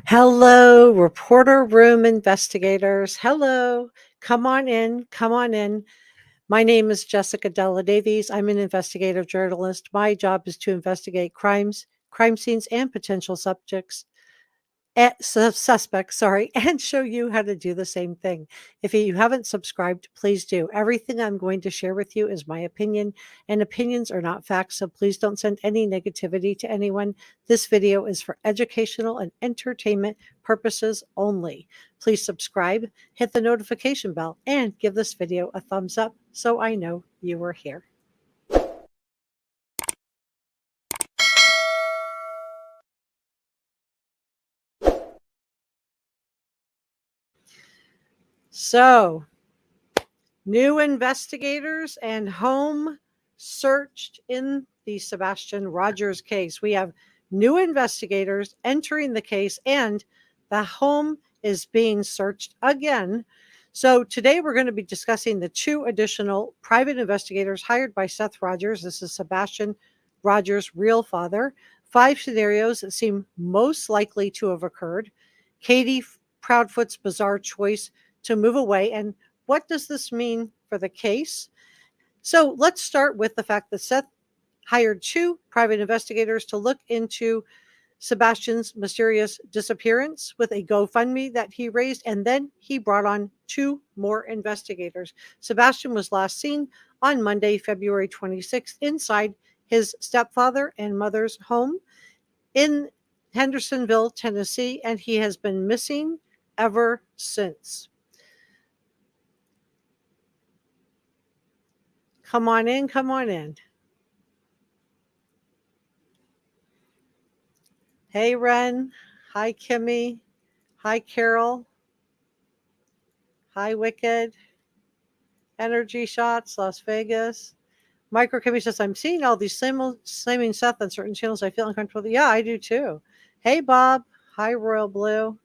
Hello, reporter room investigators. Hello. Come on in. Come on in. My name is Jessica Della Davies. I'm an investigative journalist. My job is to investigate crimes, crime scenes, and potential suspects, and show you how to do the same thing. If you haven't subscribed, please do. Everything I'm going to share with you is my opinion, and opinions are not facts, so please don't send any negativity to anyone. This video is for educational and entertainment purposes only. Please subscribe, hit the notification bell, and give this video a thumbs up so I know you are here. So, new investigators and home searched in the Sebastian Rogers case. We have new investigators entering the case, and the home is being searched again. So today we're going to be discussing the two additional private investigators hired by Seth Rogers. This is Sebastian Rogers' real father. 5 scenarios that seem most likely to have occurred. Katie Proudfoot's bizarre choice to move away, and what does this mean for the case? So let's start with the fact that Seth hired 2 private investigators to look into Sebastian's mysterious disappearance with a GoFundMe that he raised, and then he brought on 2 more investigators. Sebastian was last seen on Monday, February 26th, inside his stepfather and mother's home in Hendersonville, Tennessee, and he has been missing ever since. Come on in, come on in. Hey, Ren. Hi, Kimmy. Hi, Carol. Hi, Wicked. Energy Shots, Las Vegas. Micro Kimmy says, I'm seeing all these slamming Seth on certain channels. I feel uncomfortable. Yeah, I do too. Hey, Bob. Hi, Royal Blue.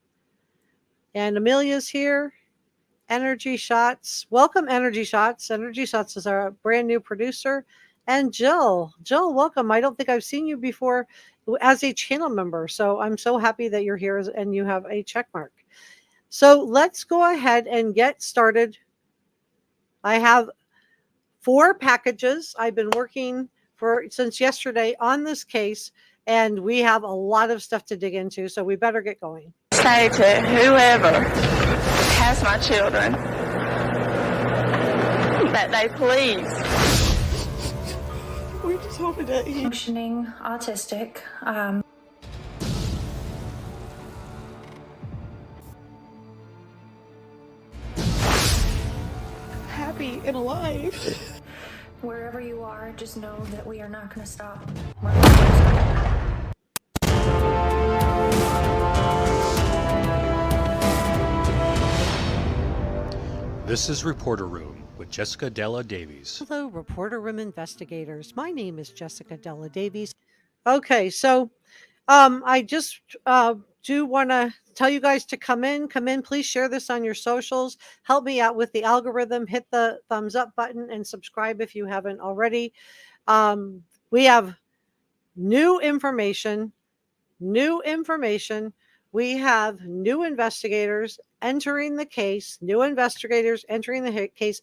And Amelia's here. Energy Shots. Welcome, Energy Shots. Energy Shots is our brand new producer. And Jill. Jill, welcome. I don't think I've seen you before as a channel member. So I'm so happy that you're here and you have a check mark. So let's go ahead and get started. I have 4 packages. I've been working since yesterday on this case, and we have a lot of stuff to dig into, so we better get going. Say to whoever has my children that they please. We just hoping that he functioning autistic. happy and alive. Wherever you are, just know that we are not going to stop. This is Reporter Room with Jessica Della Davies. Hello, Reporter Room investigators. My name is Jessica Della Davies. Okay, so I just do want to tell you guys to come in. Please share this on your socials. Help me out with the algorithm. Hit the thumbs up button and subscribe if you haven't already. We have new information. We have new investigators entering the case,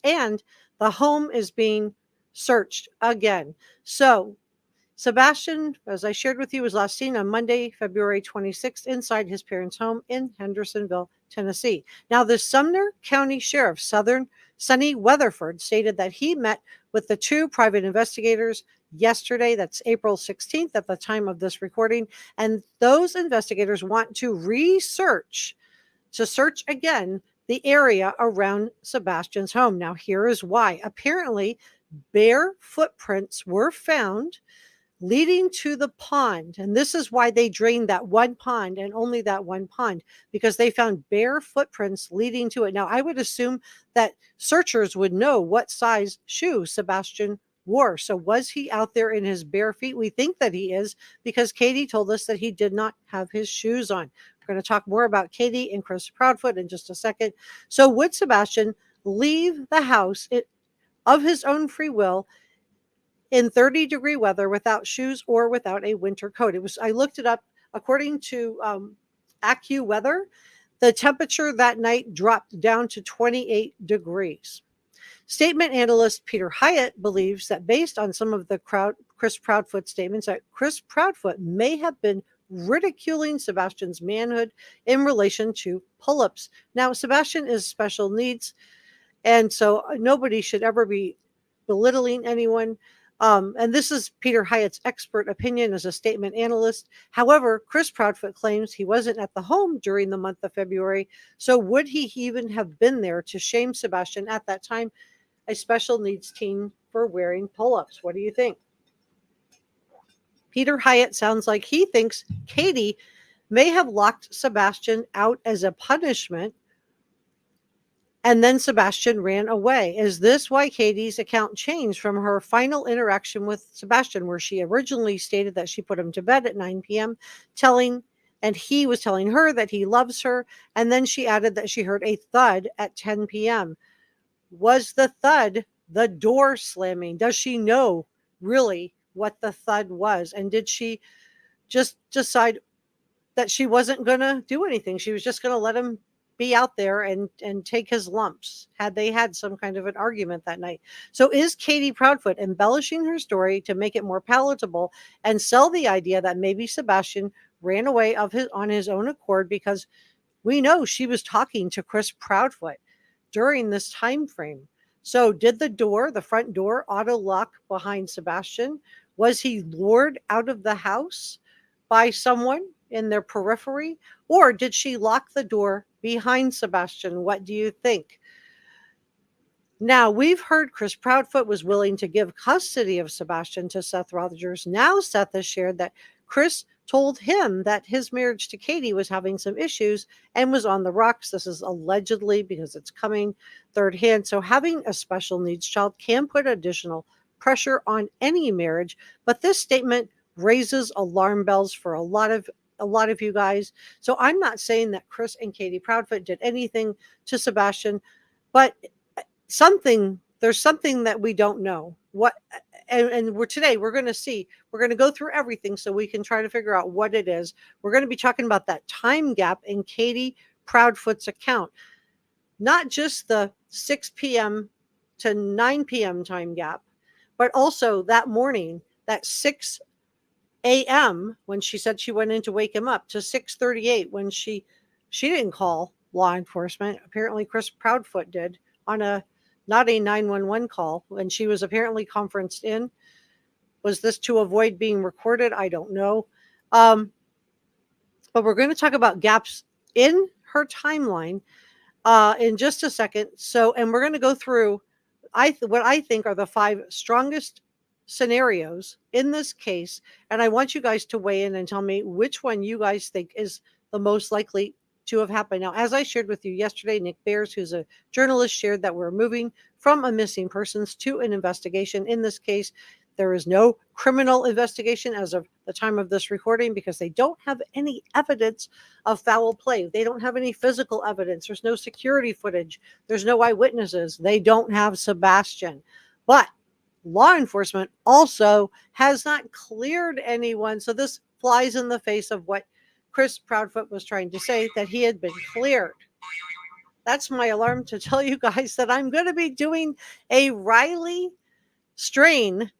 and the home is being searched again. So Sebastian, as I shared with you, was last seen on Monday, February 26th, inside his parents' home in Hendersonville, Tennessee. Now, the Sumner County Sheriff, Sonny Weatherford, stated that he met with the 2 private investigators yesterday. That's April 16th at the time of this recording. And those investigators want to search again the area around Sebastian's home. Now, here is why. Apparently, bare footprints were found leading to the pond. And this is why they drained that one pond and only that one pond, because they found bare footprints leading to it. Now, I would assume that searchers would know what size shoe Sebastian wore. So was he out there in his bare feet? We think that he is, because Katie told us that he did not have his shoes on. We're going to talk more about Katie and Chris Proudfoot in just a second. So would Sebastian leave the house of his own free will in 30-degree weather without shoes or without a winter coat? I looked it up. According to AccuWeather, the temperature that night dropped down to 28 degrees. Statement analyst Peter Hyatt believes that based on some of the Chris Proudfoot statements, that Chris Proudfoot may have been ridiculing Sebastian's manhood in relation to pull-ups. Now, Sebastian is special needs, and so nobody should ever be belittling anyone. And this is Peter Hyatt's expert opinion as a statement analyst. However, Chris Proudfoot claims he wasn't at the home during the month of February. So would he even have been there to shame Sebastian at that time, a special needs teen, for wearing pull-ups? What do you think? Peter Hyatt sounds like he thinks Katie may have locked Sebastian out as a punishment, and then Sebastian ran away. Is this why Katie's account changed from her final interaction with Sebastian, where she originally stated that she put him to bed at 9 p.m., and he was telling her that he loves her, and then she added that she heard a thud at 10 p.m. Was the thud the door slamming? Does she know really what the thud was? And did she just decide that she wasn't going to do anything? She was just going to let him be out there and take his lumps. Had they had some kind of an argument that night? So is Katie Proudfoot embellishing her story to make it more palatable and sell the idea that maybe Sebastian ran away on his own accord, because we know she was talking to Chris Proudfoot during this time frame? So did the front door auto lock behind Sebastian? Was he lured out of the house by someone in their periphery? Or did she lock the door behind Sebastian? What do you think? Now, we've heard Chris Proudfoot was willing to give custody of Sebastian to Seth Rogers. Now Seth has shared that Chris told him that his marriage to Katie was having some issues and was on the rocks. This is allegedly, because it's coming third hand. So having a special needs child can put additional pressure on any marriage. But this statement raises alarm bells for a lot of you guys. So I'm not saying that Chris and Katie Proudfoot did anything to Sebastian, but there's something that we don't know. Today we're going to go through everything so we can try to figure out what it is. We're going to be talking about that time gap in Katie Proudfoot's account, not just the 6 p.m. to 9 p.m. time gap, but also that morning, that 6 a.m. when she said she went in to wake him up, to 6:38 when she didn't call law enforcement. Apparently Chris Proudfoot did, on not a 911 call, when she was apparently conferenced in. Was this to avoid being recorded? I don't know. But we're going to talk about gaps in her timeline in just a second. And we're going to go through what I think are the 5 strongest scenarios in this case. And I want you guys to weigh in and tell me which one you guys think is the most likely to have happened. Now, as I shared with you yesterday, Nick Bears, who's a journalist, shared that we're moving from a missing persons to an investigation. In this case, there is no criminal investigation as of the time of this recording, because they don't have any evidence of foul play. They don't have any physical evidence. There's no security footage. There's no eyewitnesses. They don't have Sebastian. But law enforcement also has not cleared anyone. So this flies in the face of what Chris Proudfoot was trying to say, that he had been cleared. That's my alarm to tell you guys that I'm going to be doing a Riley Strain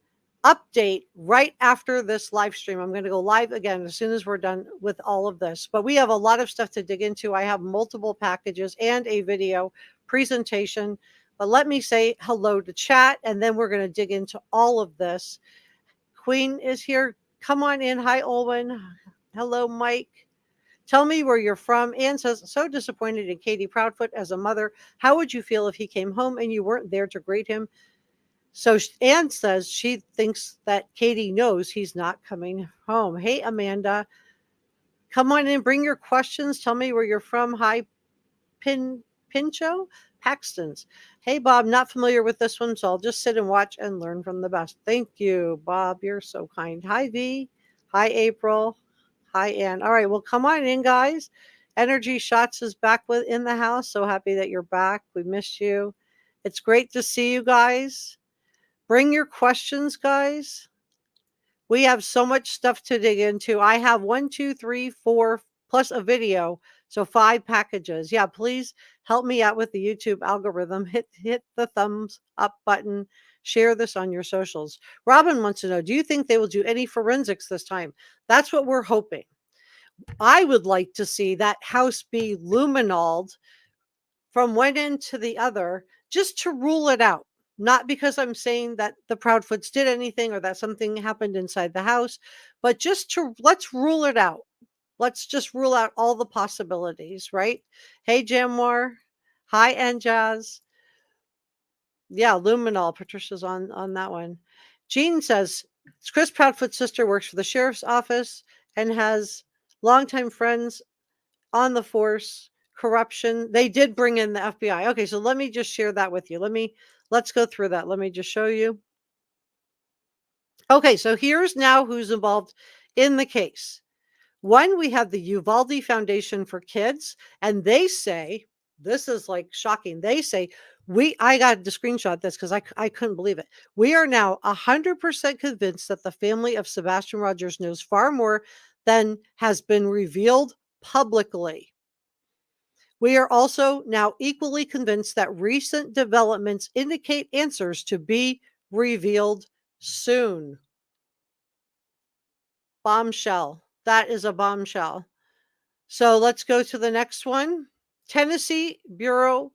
update right after this live stream. I'm going to go live again as soon as we're done with all of this. But we have a lot of stuff to dig into. I have multiple packages and a video presentation. But let me say hello to chat, and then we're going to dig into all of this. Queen is here. Come on in. Hi, Olwen. Hello, Mike. Tell me where you're from. Anne says, so disappointed in Katie Proudfoot as a mother. How would you feel if he came home and you weren't there to greet him? So Anne says she thinks that Katie knows he's not coming home. Hey, Amanda. Come on in. Bring your questions. Tell me where you're from. Hi, Pincho. Paxton's. Hey, Bob, not familiar with this one, so I'll just sit and watch and learn from the best. Thank you, Bob. You're so kind. Hi, V. Hi, April. Hi, Ann. All right, well, come on in, guys. Energy Shots is back in the house. So happy that you're back. We miss you. It's great to see you guys. Bring your questions, guys. We have so much stuff to dig into. I have 1, 2, 3, 4, plus a video. So 5 packages. Yeah, please help me out with the YouTube algorithm. Hit the thumbs up button. Share this on your socials. Robin wants to know, do you think they will do any forensics this time? That's what we're hoping. I would like to see that house be luminoled from one end to the other, just to rule it out. Not because I'm saying that the Proudfoots did anything or that something happened inside the house, but just to let's rule it out. Let's just rule out all the possibilities, right? Hey, Jamwar. Hi, Anjaz. Yeah, luminol. Patricia's on that one. Jean says Chris Proudfoot's sister works for the sheriff's office and has longtime friends on the force. Corruption. They did bring in the FBI. Okay, so let me just share that with you. Let's go through that. Let me just show you. Okay, so here's now who's involved in the case. One, we have the Uvalde Foundation for Kids, and they say, this is like shocking. They say, I got to screenshot this because I couldn't believe it. We are now 100% convinced that the family of Sebastian Rogers knows far more than has been revealed publicly. We are also now equally convinced that recent developments indicate answers to be revealed soon. Bombshell. That is a bombshell. So let's go to the next one. Tennessee Bureau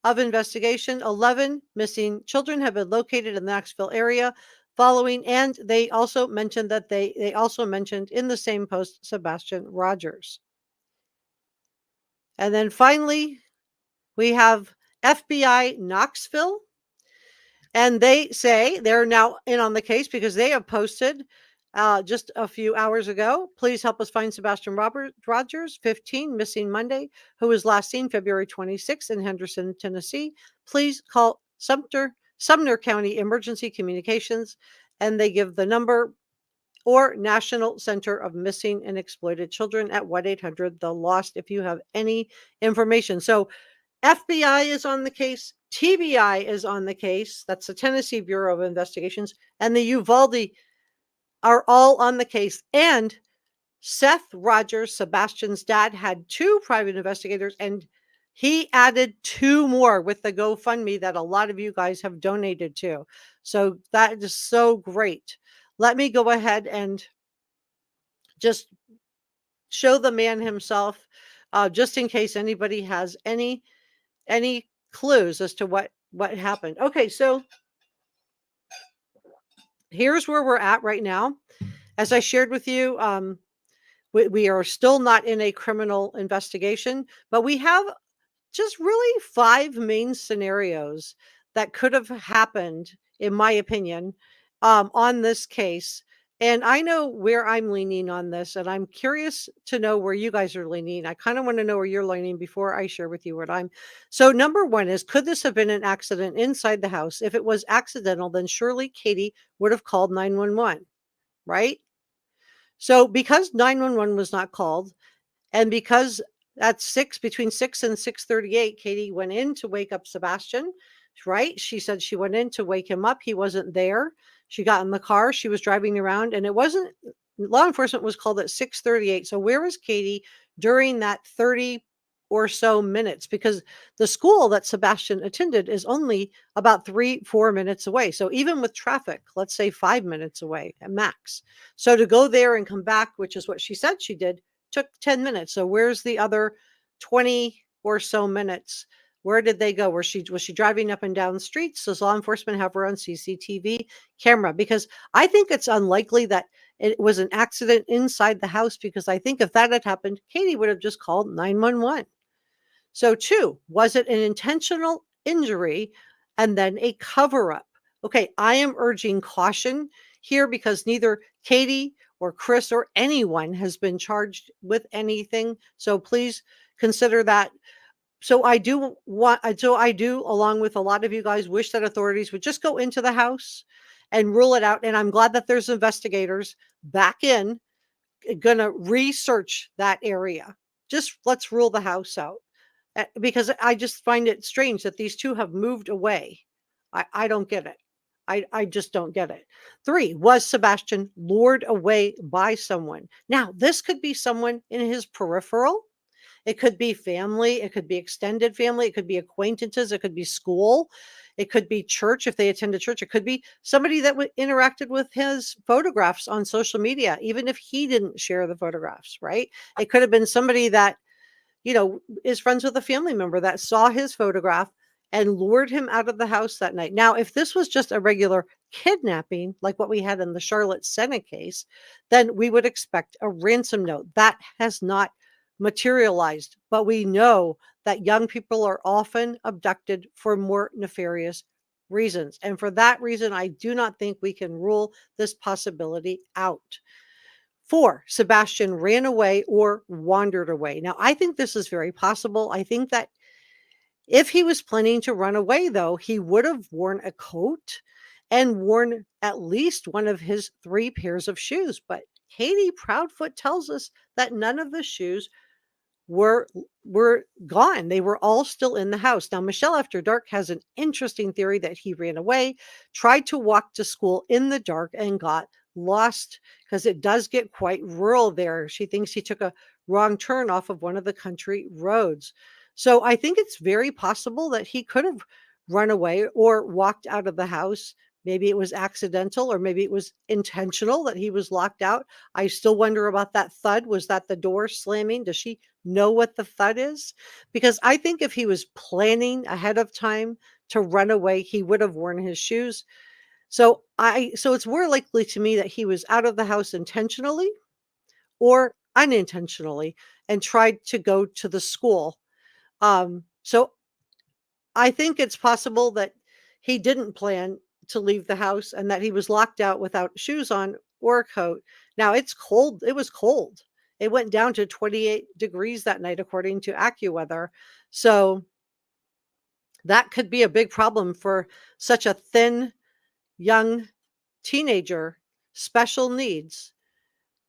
of Investigation, 11 missing children have been located in the Knoxville area following, and they also mentioned that they also mentioned in the same post Sebastian Rogers. And then finally, we have FBI Knoxville, and they say they're now in on the case because they have posted just a few hours ago. Please help us find Sebastian Rogers, 15, missing Monday, who was last seen February 26 in Henderson, Tennessee. Please call Sumner County Emergency Communications, and they give the number, or National Center of Missing and Exploited Children at 1-800-THE-LOST if you have any information. So FBI is on the case. TBI is on the case. That's the Tennessee Bureau of Investigations. And the Uvalde are all on the case. And Seth Rogers, Sebastian's dad, had 2 private investigators, and he added 2 more with the GoFundMe that a lot of you guys have donated to. So that is so great. Let me go ahead and just show the man himself, just in case anybody has any clues as to what happened. Okay, so here's where we're at right now. As I shared with you, we are still not in a criminal investigation, but we have just really 5 main scenarios that could have happened, in my opinion, on this case. And I know where I'm leaning on this, and I'm curious to know where you guys are leaning. I kind of want to know where you're leaning before I share with you what I'm. So number 1 is, could this have been an accident inside the house? If it was accidental, then surely Katie would have called 911, right? So because 911 was not called, and because at between 6 and 6:38, Katie went in to wake up Sebastian, right? She said she went in to wake him up. He wasn't there. She got in the car. She was driving around, and law enforcement was called at 6:38. So where was Katie during that 30 or so minutes? Because the school that Sebastian attended is only about 3-4 minutes away. So even with traffic, let's say 5 minutes away at max. So to go there and come back, which is what she said she did, took 10 minutes. So where's the other 20 or so minutes? Where did they go? Was she driving up and down streets? Does law enforcement have her on CCTV camera? Because I think it's unlikely that it was an accident inside the house, because I think if that had happened, Katie would have just called 911. So 2, was it an intentional injury and then a cover-up? Okay, I am urging caution here because neither Katie or Chris or anyone has been charged with anything. So please consider that. So I do, along with a lot of you guys, wish that authorities would just go into the house and rule it out. And I'm glad that there's investigators back in, gonna research that area. Just let's rule the house out. Because I just find it strange that these 2 have moved away. I don't get it. I just don't get it. 3, was Sebastian lured away by someone? Now, this could be someone in his peripheral. It could be family, it could be extended family, it could be acquaintances, it could be school, it could be church if they attended church, it could be somebody that interacted with his photographs on social media, even if he didn't share the photographs, right? It could have been somebody that, is friends with a family member that saw his photograph and lured him out of the house that night. Now, if this was just a regular kidnapping, like what we had in the Charlotte Senate case, then we would expect a ransom note. That has not materialized, but we know that young people are often abducted for more nefarious reasons. And for that reason, I do not think we can rule this possibility out. 4, Sebastian ran away or wandered away. Now, I think this is very possible. I think that if he was planning to run away, though, he would have worn a coat and worn at least one of his 3 pairs of shoes. But Katie Proudfoot tells us that none of the shoes were gone. They were all still in the house. Now, Michelle After Dark has an interesting theory that he ran away, tried to walk to school in the dark, and got lost because it does get quite rural there. She thinks he took a wrong turn off of one of the country roads. So I think it's very possible that he could have run away or walked out of the house. Maybe it was accidental or maybe it was intentional that he was locked out. I still wonder about that thud. Was that the door slamming? Does she know what the thud is? Because I think if he was planning ahead of time to run away, he would have worn his shoes. So it's more likely to me that he was out of the house intentionally or unintentionally and tried to go to the school. So I think it's possible that he didn't plan to leave the house and that he was locked out without shoes on or a coat. Now it's cold. It was cold. It went down to 28 degrees that night, according to AccuWeather. So that could be a big problem for such a thin, young teenager, special needs,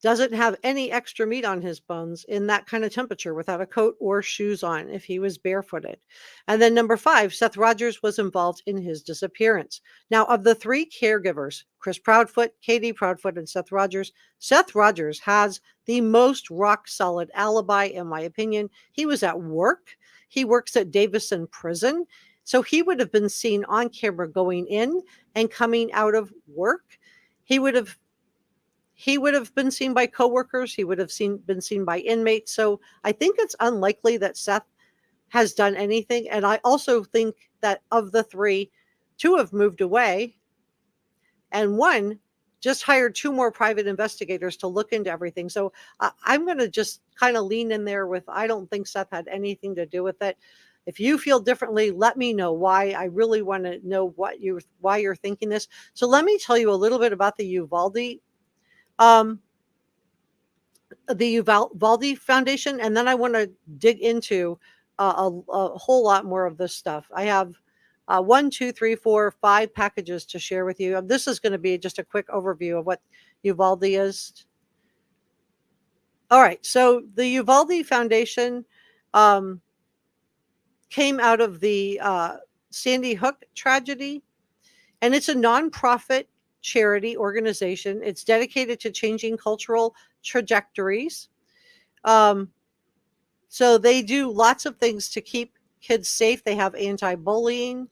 doesn't have any extra meat on his bones in that kind of temperature without a coat or shoes on if he was barefooted. And then number 5, Seth Rogers was involved in his disappearance. Now, of the 3 caregivers, Chris Proudfoot, Katie Proudfoot, and Seth Rogers has the most rock solid alibi, in my opinion. He was at work. He works at Davison Prison. So he would have been seen on camera going in and coming out of work. He would have been seen by coworkers. He would have been seen by inmates. So I think it's unlikely that Seth has done anything. And I also think that of the 3, 2 have moved away and 1 just hired 2 more private investigators to look into everything. So I'm going to just kind of lean in there with, I don't think Seth had anything to do with it. If you feel differently, let me know why. I really want to know why you're thinking this. So let me tell you a little bit about the Uvalde Foundation, and then I want to dig into a whole lot more of this stuff. I have 1, 2, 3, 4, 5 packages to share with you. This is going to be just a quick overview of what Uvalde is. All right, so the Uvalde Foundation came out of the Sandy Hook tragedy, and it's a nonprofit charity organization. It's dedicated to changing cultural trajectories. So they do lots of things to keep kids safe. They have anti-bullying,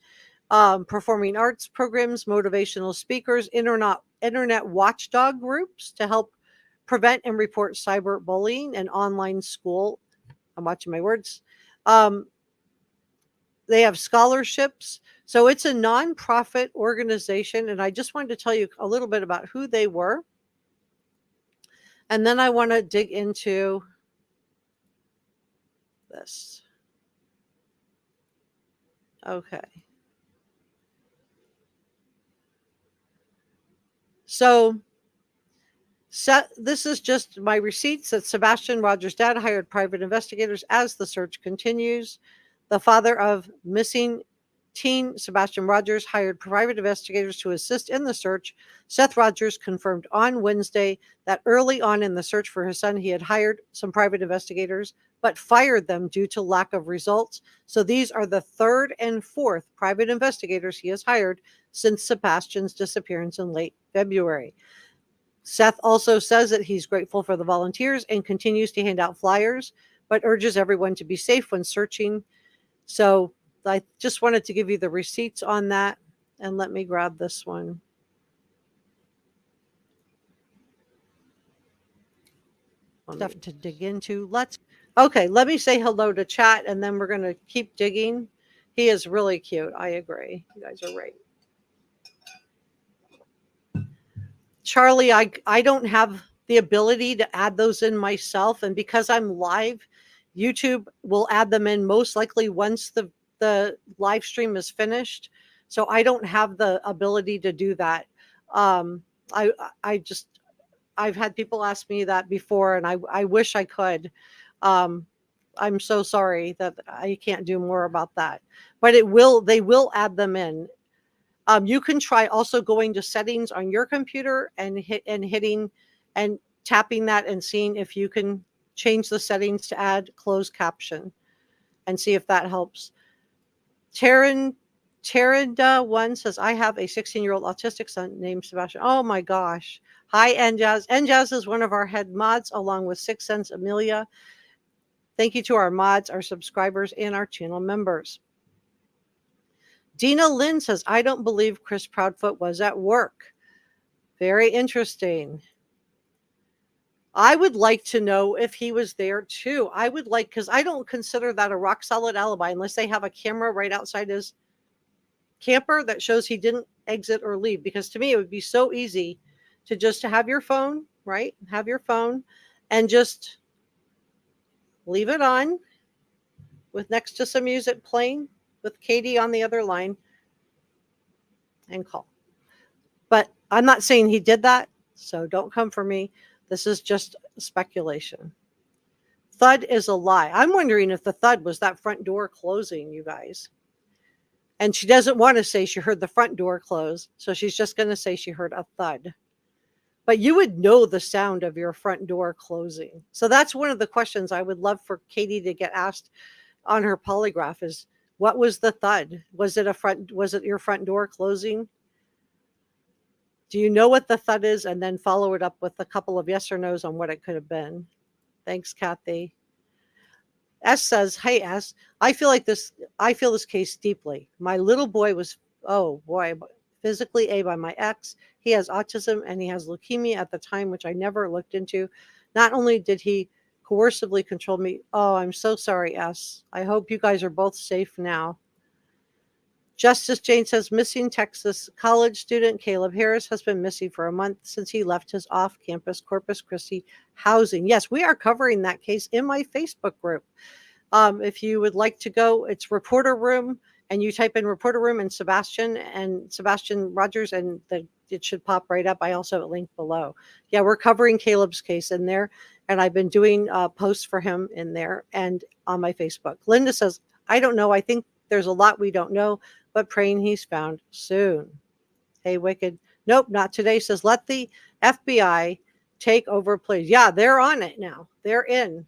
performing arts programs, motivational speakers, internet watchdog groups to help prevent and report cyberbullying, and online school. I'm watching my words. They have scholarships. So it's a nonprofit organization. And I just wanted to tell you a little bit about who they were. And then I want to dig into this. Okay. So this is just my receipts that Sebastian Rogers' dad hired private investigators as the search continues. The father of missing teen Sebastian Rogers hired private investigators to assist in the search. Seth Rogers confirmed on Wednesday that early on in the search for his son, he had hired some private investigators but fired them due to lack of results. So these are the third and fourth private investigators he has hired since Sebastian's disappearance in late February. Seth also says that he's grateful for the volunteers and continues to hand out flyers, but urges everyone to be safe when searching. So I just wanted to give you the receipts on that. And let me grab this one. Stuff to dig into. Let me say hello to chat, and then we're going to keep digging. He is really cute. I agree. You guys are right. Charlie, I don't have the ability to add those in myself. And because I'm live, YouTube will add them in most likely once the live stream is finished. So I don't have the ability to do that. I've had people ask me that before, and I wish I could. I'm so sorry that I can't do more about that, but they will add them in. You can try also going to settings on your computer and hitting and tapping that and seeing if you can change the settings to add closed caption and see if that helps. Tarynda one says, I have a 16-year-old autistic son named Sebastian. Oh my gosh. Hi, Njaz. Njaz is one of our head mods along with Sixth Sense Amelia. Thank you to our mods, our subscribers, and our channel members. Dina Lynn says, I don't believe Chris Proudfoot was at work. Very interesting. I would like to know if he was there too. Because I don't consider that a rock solid alibi unless they have a camera right outside his camper that shows he didn't exit or leave. Because to me, it would be so easy to just have your phone, right? Have your phone and just leave it on with next to some music playing with Katie on the other line and call. But I'm not saying he did that, so don't come for me. This is just speculation. Thud is a lie. I'm wondering if the thud was that front door closing, you guys. And she doesn't want to say she heard the front door close, so she's just going to say she heard a thud. But you would know the sound of your front door closing. So that's one of the questions I would love for Katie to get asked on her polygraph is, what was the thud? Was it your front door closing? Do you know what the thud is? And then follow it up with a couple of yes or no's on what it could have been. Thanks, Kathy. S says, hey, S, I feel this case deeply. My little boy was, physically A by my ex. He has autism and he has leukemia at the time, which I never looked into. Not only did he coercively control me. Oh, I'm so sorry, S. I hope you guys are both safe now. Justice Jane says, missing Texas college student Caleb Harris has been missing for a month since he left his off-campus Corpus Christi housing. Yes, we are covering that case in my Facebook group. If you would like to go, it's Reporter Room, and you type in Reporter Room and Sebastian Rogers, and it should pop right up. I also have a link below. Yeah, we're covering Caleb's case in there, and I've been doing posts for him in there and on my Facebook. Linda says, I don't know. I think there's a lot we don't know, but praying he's found soon. Hey, Wicked. Nope, not today. Says, let the FBI take over, please. Yeah, they're on it now. They're in.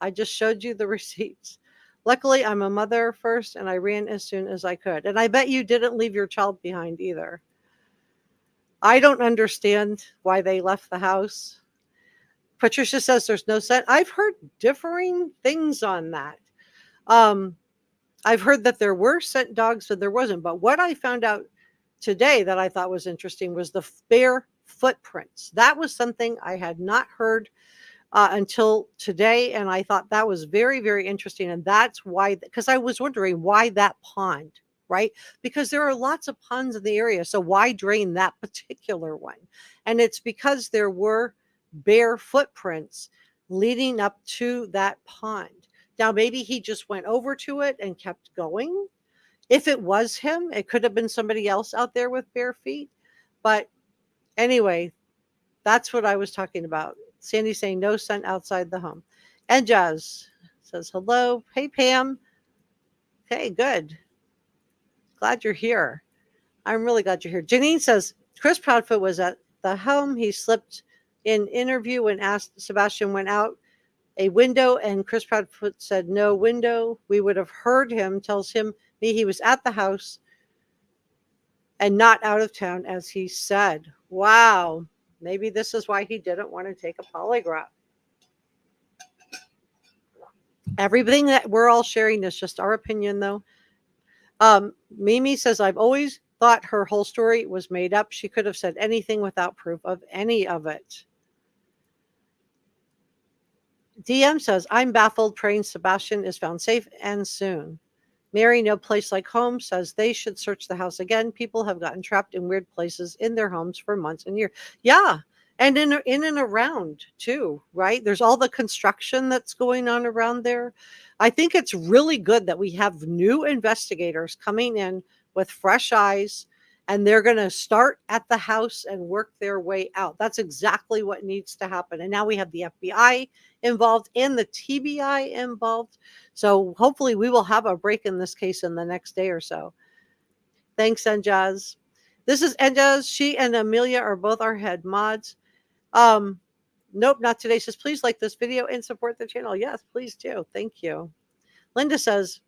I just showed you the receipts. Luckily, I'm a mother first, and I ran as soon as I could. And I bet you didn't leave your child behind either. I don't understand why they left the house. Patricia says there's no scent. I've heard differing things on that. I've heard that there were scent dogs, but there wasn't. But what I found out today that I thought was interesting was the bare footprints. That was something I had not heard until today. And I thought that was very, very interesting. And that's why, because I was wondering why that pond, right? Because there are lots of ponds in the area. So why drain that particular one? And it's because there were bare footprints leading up to that pond. Now, maybe he just went over to it and kept going. If it was him, it could have been somebody else out there with bare feet. But anyway, that's what I was talking about. Sandy saying no scent outside the home. And Jazz says hello. Hey, Pam. Hey, good. Glad you're here. I'm really glad you're here. Janine says Chris Proudfoot was at the home. He slipped in interview when asked Sebastian went out a window, and Chris Proudfoot said no window. We would have heard him. Tells me he was at the house and not out of town, as he said. Wow. Maybe this is why he didn't want to take a polygraph. Everything that we're all sharing is just our opinion, though. Mimi says, I've always thought her whole story was made up. She could have said anything without proof of any of it. DM says, I'm baffled, praying Sebastian is found safe and soon. Mary, no place like home, says they should search the house again. People have gotten trapped in weird places in their homes for months and years. Yeah. And in and around too, right? There's all the construction that's going on around there. I think it's really good that we have new investigators coming in with fresh eyes, and they're going to start at the house and work their way out. That's exactly what needs to happen. And now we have the FBI involved and the TBI involved. So hopefully we will have a break in this case in the next day or so. Thanks, Enjaz. This is Enjaz. She and Amelia are both our head mods. Nope, not today. Says, please like this video and support the channel. Yes, please do. Thank you. Linda says,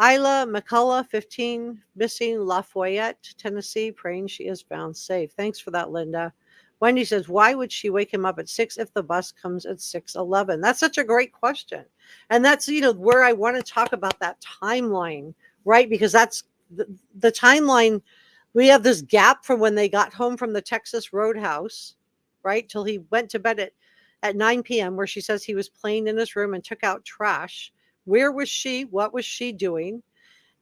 Isla McCullough, 15, missing Lafayette, Tennessee, praying she is found safe. Thanks for that, Linda. Wendy says, why would she wake him up at 6 if the bus comes at 6:11? That's such a great question. And that's, where I want to talk about that timeline, right? Because that's the timeline. We have this gap from when they got home from the Texas Roadhouse, right? Till he went to bed at 9 p.m., where she says he was playing in his room and took out trash. Where was she? What was she doing?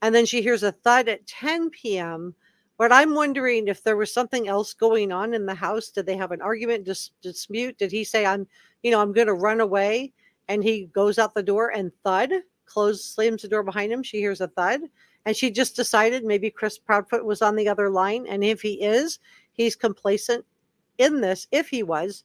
And then she hears a thud at 10 p.m. But I'm wondering if there was something else going on in the house. Did they have an argument, dispute? Did he say, I'm going to run away? And he goes out the door and thud, slams the door behind him. She hears a thud. And she just decided maybe Chris Proudfoot was on the other line. And if he is, he's complacent in this, if he was.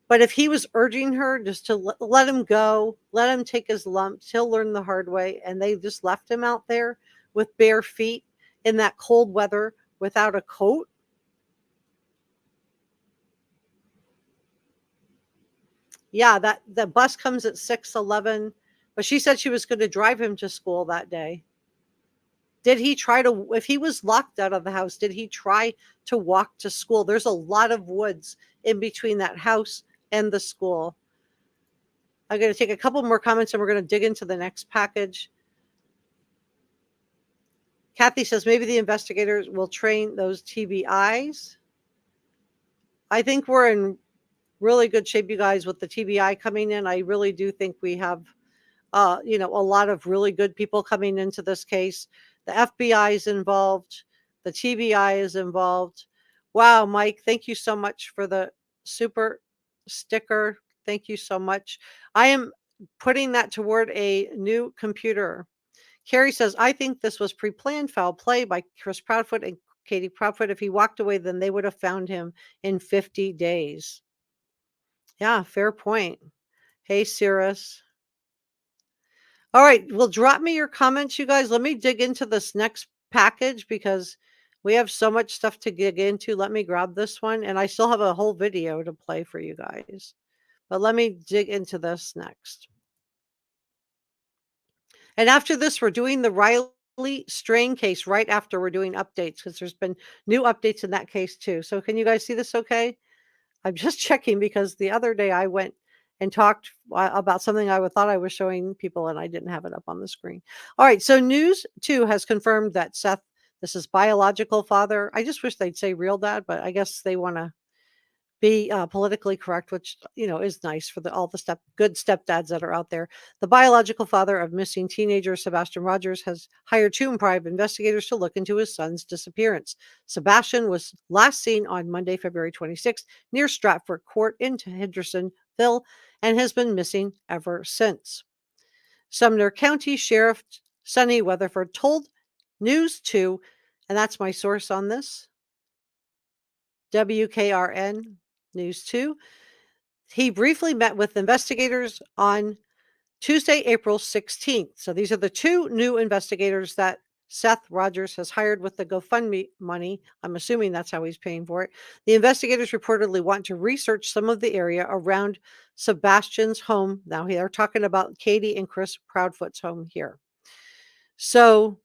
But if he was urging her just to let him go, let him take his lumps, he'll learn the hard way. And they just left him out there with bare feet in that cold weather without a coat. Yeah, that the bus comes at 6:11, but she said she was going to drive him to school that day. Did he try to, if he was locked out of the house, did he try to walk to school? There's a lot of woods in between that house and the school. I'm going to take a couple more comments and we're going to dig into the next package. Kathy says maybe the investigators will train those TBIs. I think we're in really good shape, you guys, with the TBI coming in. I really do think we have, a lot of really good people coming into this case. The FBI is involved. The TBI is involved. Wow, Mike, thank you so much for the super sticker. Thank you so much. I am putting that toward a new computer. Carrie says, I think this was pre-planned foul play by Chris Proudfoot and Katie Proudfoot. If he walked away, then they would have found him in 50 days. Yeah, fair point. Hey, Cirrus. All right, well, drop me your comments, you guys. Let me dig into this next package because we have so much stuff to dig into. Let me grab this one, and I still have a whole video to play for you guys. But let me dig into this next. And after this, we're doing the Riley Strain case right after we're doing updates because there's been new updates in that case too. So can you guys see this okay? I'm just checking because the other day I went and talked about something I thought I was showing people and I didn't have it up on the screen. All right. So News 2 has confirmed that Seth, this is biological father. I just wish they'd say real dad, but I guess they want to be politically correct, which, is nice for all the good stepdads that are out there. The biological father of missing teenager Sebastian Rogers has hired 2 private investigators to look into his son's disappearance. Sebastian was last seen on Monday, February 26th, near Stratford Court in Hendersonville, and has been missing ever since. Sumner County Sheriff Sonny Weatherford told News 2, and that's my source on this, WKRN News 2. He briefly met with investigators on Tuesday, April 16th. So these are the 2 new investigators that Seth Rogers has hired with the GoFundMe money. I'm assuming that's how he's paying for it. The investigators reportedly want to research some of the area around Sebastian's home. Now, they're talking about Katie and Chris Proudfoot's home here. So,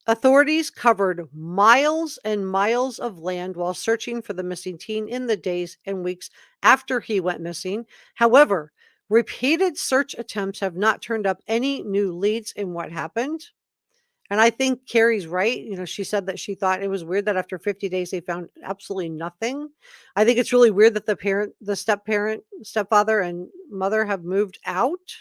authorities covered miles and miles of land while searching for the missing teen in the days and weeks after he went missing. However, repeated search attempts have not turned up any new leads in what happened. And I think Carrie's right. She said that she thought it was weird that after 50 days they found absolutely nothing. I think it's really weird that the stepfather and mother have moved out.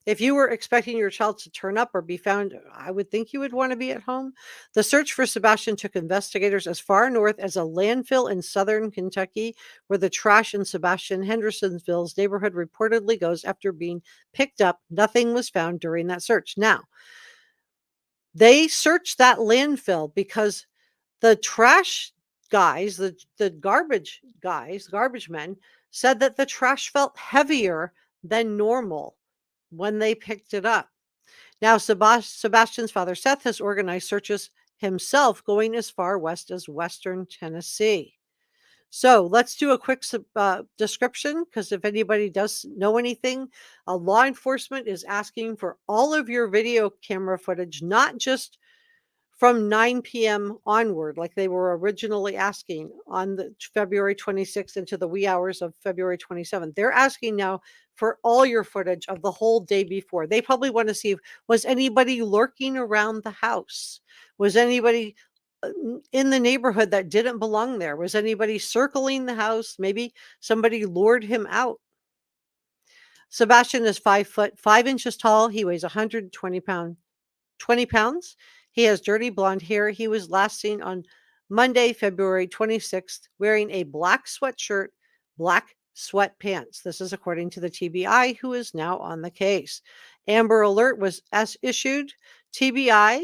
If you were expecting your child to turn up or be found, I would think you would want to be at home. The search for Sebastian took investigators as far north as a landfill in southern Kentucky, where the trash in Sebastian Hendersonville's neighborhood reportedly goes after being picked up. Nothing was found during that search. Now, they searched that landfill because the trash guys, the garbage guys, garbage men, said that the trash felt heavier than normal when they picked it up. Now, Sebastian's father, Seth, has organized searches himself, going as far west as western Tennessee. So let's do a quick description, because if anybody does know anything, law enforcement is asking for all of your video camera footage, not just from 9 p.m. onward, like they were originally asking on the February 26th into the wee hours of February 27th. They're asking now for all your footage of the whole day before. They probably want to see, was anybody lurking around the house? Was anybody in the neighborhood that didn't belong there? Was anybody circling the house? Maybe somebody lured him out. Sebastian is 5 foot 5 inches tall. He weighs 120 pounds. He has dirty blonde hair. He was last seen on Monday, February 26th, wearing a black sweatshirt, black sweatpants. This is according to the TBI, who is now on the case. Amber Alert was issued. TBI,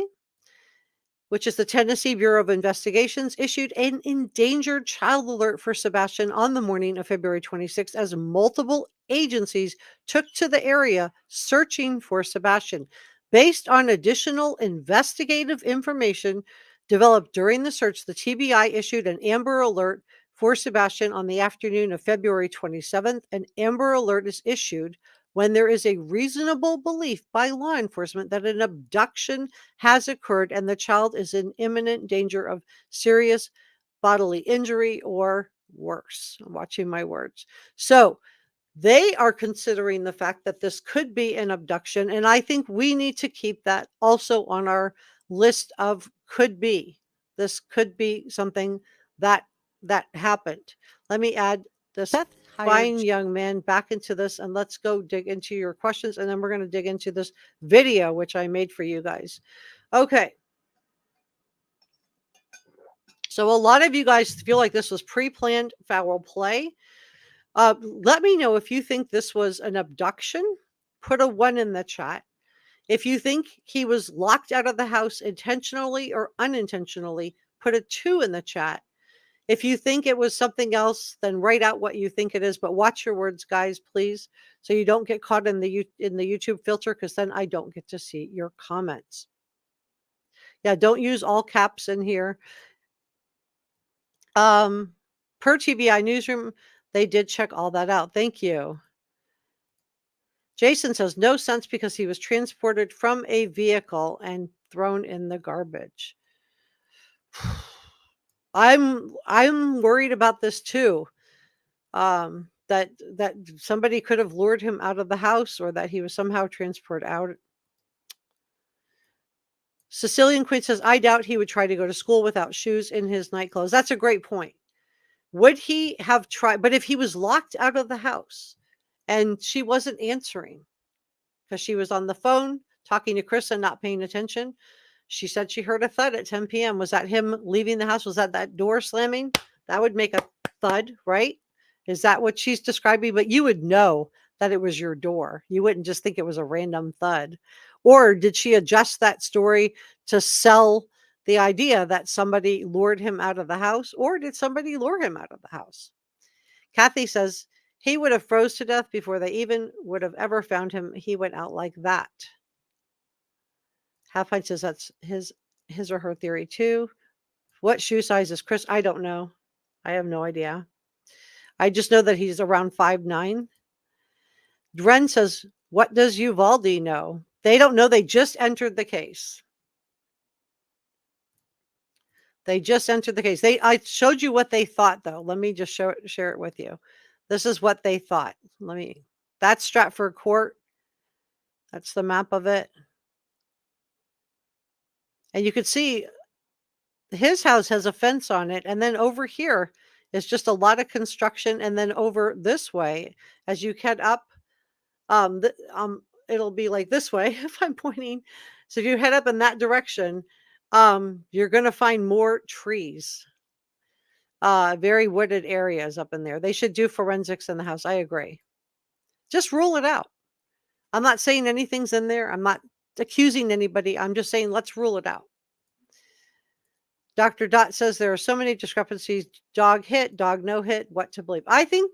which is the Tennessee Bureau of Investigations, issued an endangered child alert for Sebastian on the morning of February 26th as multiple agencies took to the area searching for Sebastian. Based on additional investigative information developed during the search, the TBI issued an Amber Alert for Sebastian on the afternoon of February 27th. An Amber Alert is issued when there is a reasonable belief by law enforcement that an abduction has occurred and the child is in imminent danger of serious bodily injury or worse. I'm watching my words. So they are considering the fact that this could be an abduction, and I think we need to keep that also on our list of could be. This could be something that happened. Let me add this fine young man back into this, and let's go dig into your questions, and then we're going to dig into this video which I made for you guys. Okay. So a lot of you guys feel like this was pre-planned foul play. Let me know if you think this was an abduction. Put a 1 in the chat. If you think he was locked out of the house intentionally or unintentionally, put a 2 in the chat. If you think it was something else, then write out what you think it is, but watch your words, guys, please, so you don't get caught in the YouTube filter, because then I don't get to see your comments. Yeah, don't use all caps in here. Per TBI Newsroom, they did check all that out. Thank you. Jason says no sense because he was transported from a vehicle and thrown in the garbage. I'm worried about this too. That somebody could have lured him out of the house, or that he was somehow transported out. Sicilian Queen says, I doubt he would try to go to school without shoes in his night clothes. That's a great point. Would he have tried? But if he was locked out of the house and she wasn't answering because she was on the phone talking to Chris and not paying attention, she said she heard a thud at 10 p.m. Was that him leaving the house? Was that door slamming? That would make a thud, right? Is that what she's describing? But you would know that it was your door. You wouldn't just think it was a random thud. Or did she adjust that story to sell the idea that somebody lured him out of the house? Or did somebody lure him out of the house? Kathy says he would have froze to death before they even would have ever found him. He went out like that. Half Pint says that's his or her theory too. What shoe size is Chris? I don't know. I have no idea. I just know that he's around 5'9". Dren says, what does Uvalde know? They don't know. They just entered the case. They just entered the case. I showed you what they thought, though. Let me just share it with you. This is what they thought. That's Stratford Court. That's the map of it. And you could see his house has a fence on it. And then over here is just a lot of construction. And then over this way, as you head up, it'll be like this way if I'm pointing. So if you head up in that direction, you're going to find more trees, very wooded areas up in there. They should do forensics in the house. I agree. Just rule it out. I'm not saying anything's in there. I'm not accusing anybody. I'm just saying let's rule it out. Dr. Dot says there are so many discrepancies. Dog hit, dog no hit. What to believe? I think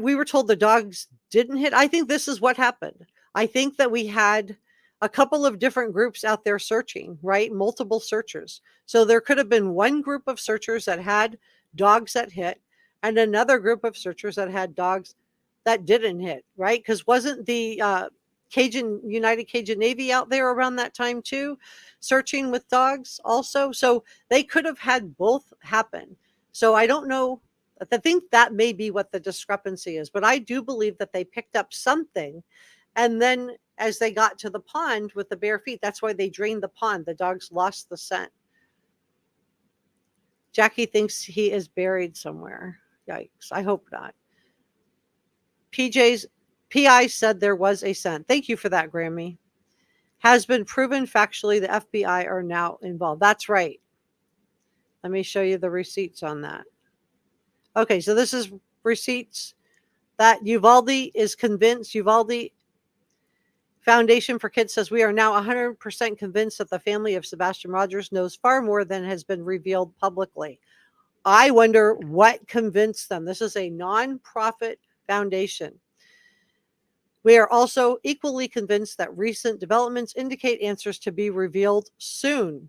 we were told the dogs didn't hit. I think this is what happened. I think that we had a couple of different groups out there searching, right? Multiple searchers. So there could have been one group of searchers that had dogs that hit and another group of searchers that had dogs that didn't hit, right? Because wasn't the United Cajun Navy out there around that time too, searching with dogs also? So they could have had both happen. So I don't know. I think that may be what the discrepancy is, but I do believe that they picked up something. And then as they got to the pond with the bare feet, that's why they drained the pond. The dogs lost the scent. Jackie thinks he is buried somewhere. Yikes. I hope not. PI said there was a scent. Thank you for that, Grammy. Has been proven factually the FBI are now involved. That's right. Let me show you the receipts on that. Okay, so this is receipts that Uvalde is convinced. Uvalde Foundation for Kids says we are now 100% convinced that the family of Sebastian Rogers knows far more than has been revealed publicly. I wonder what convinced them. This is a nonprofit foundation. We are also equally convinced that recent developments indicate answers to be revealed soon.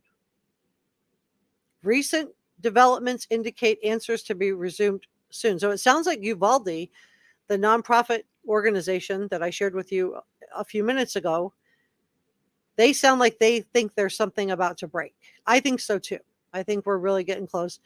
Recent developments indicate answers to be resumed soon. So it sounds like Uvalde, the nonprofit organization that I shared with you a few minutes ago, they sound like they think there's something about to break. I think so too. I think we're really getting close.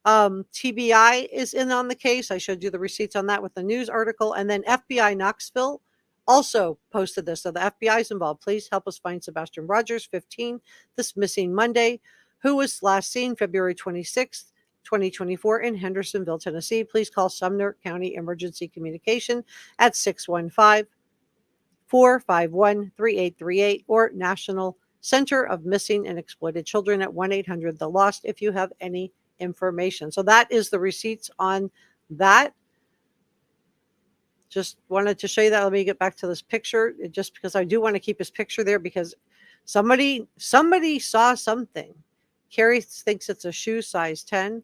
TBI is in on the case. I showed you the receipts on that with the news article. And then FBI Knoxville also posted this. So the FBI is involved. Please help us find Sebastian Rogers, 15, this missing Monday, who was last seen February 26th, 2024 in Hendersonville, Tennessee. Please call Sumner County Emergency Communication at 615-451-3838 or National Center of Missing and Exploited Children at 1-800-THE-LOST if you have any information. So that is the receipts on that. Just wanted to show you that. Let me get back to this picture, just because I do want to keep his picture there because somebody saw something. Carrie thinks it's a shoe size 10.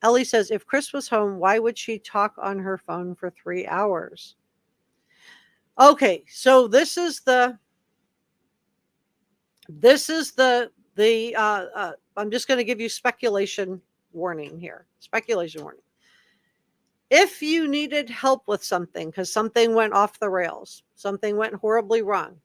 Ellie says, if Chris was home, why would she talk on her phone for 3 hours? Okay, so this is the I'm just going to give you speculation warning here. Speculation warning. If you needed help with something because something went off the rails, something went horribly wrong,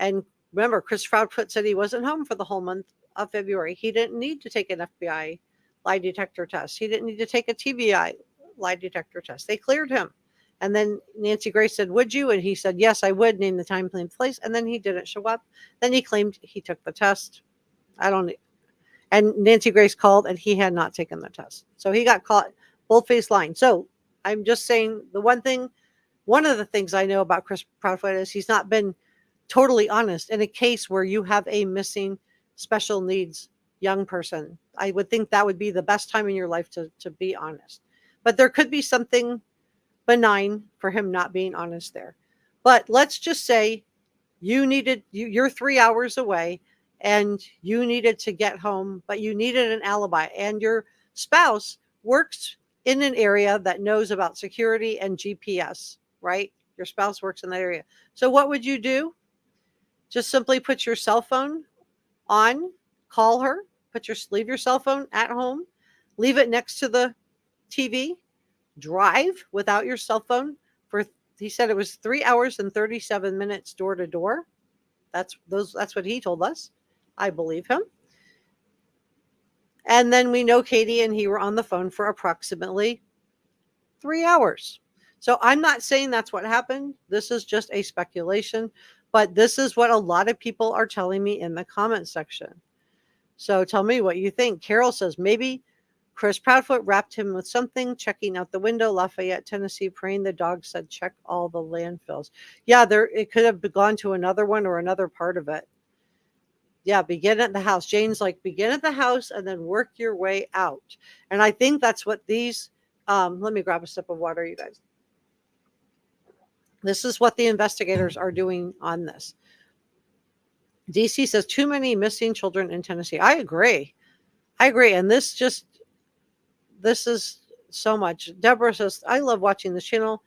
and remember, Chris Proudfoot said he wasn't home for the whole month of February. He didn't need to take an FBI lie detector test. He didn't need to take a TBI lie detector test. They cleared him. And then Nancy Grace said, would you? And he said, yes, I would, name the time, place, place. And then he didn't show up. Then he claimed he took the test. And Nancy Grace called and he had not taken the test. So he got caught bold-faced lying. So I'm just saying one of the things I know about Chris Proudfoot is he's not been totally honest in a case where you have a missing special needs young person. I would think that would be the best time in your life to be honest. But there could be something benign for him not being honest there. But let's just say you're 3 hours away and you needed to get home, but you needed an alibi and your spouse works in an area that knows about security and GPS, right? Your spouse works in that area. So what would you do? Just simply put your cell phone on, call her, leave your cell phone at home, leave it next to the TV, drive without your cell phone for, he said it was 3 hours and 37 minutes door to door. That's what he told us. I believe him. And then we know Katie and he were on the phone for approximately 3 hours. So I'm not saying that's what happened. This is just a speculation, but this is what a lot of people are telling me in the comment section. So tell me what you think. Carol says maybe Chris Proudfoot wrapped him with something, checking out the window, Lafayette, Tennessee, praying the dog said, check all the landfills. Yeah, it could have gone to another one or another part of it. Yeah, begin at the house. Jane's like, begin at the house and then work your way out. And I think that's what these, let me grab a sip of water, you guys. This is what the investigators are doing on this. DC says too many missing children in Tennessee. I agree. And this is so much. Deborah says, I love watching this channel.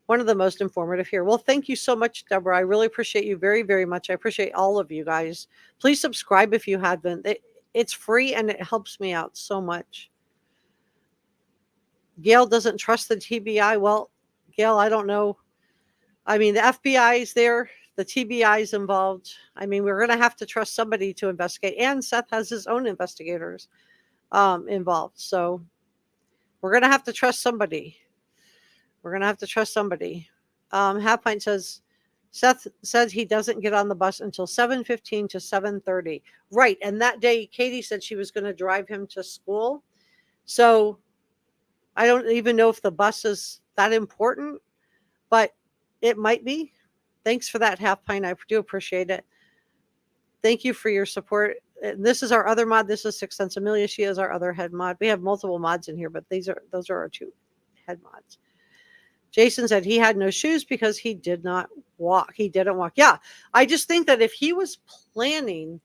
One of the most informative here. Well, thank you so much, Deborah. I really appreciate you very, very much. I appreciate all of you guys. Please subscribe if you haven't. It's free and it helps me out so much. Gail doesn't trust the TBI. Well, Gail, I don't know. I mean, the FBI is there. The TBI is involved. I mean, we're going to have to trust somebody to investigate. And Seth has his own investigators involved. So we're going to have to trust somebody. Half Pint says, Seth says he doesn't get on the bus until 7:15 to 7:30. Right. And that day, Katie said she was going to drive him to school. So I don't even know if the bus is that important, but it might be. Thanks for that, Half Pint. I do appreciate it. Thank you for your support. And this is our other mod. This is Six Sense Amelia. She is our other head mod. We have multiple mods in here, but those are our two head mods. Jason said he had no shoes because he did not walk. He didn't walk. Yeah, I just think that if he was planning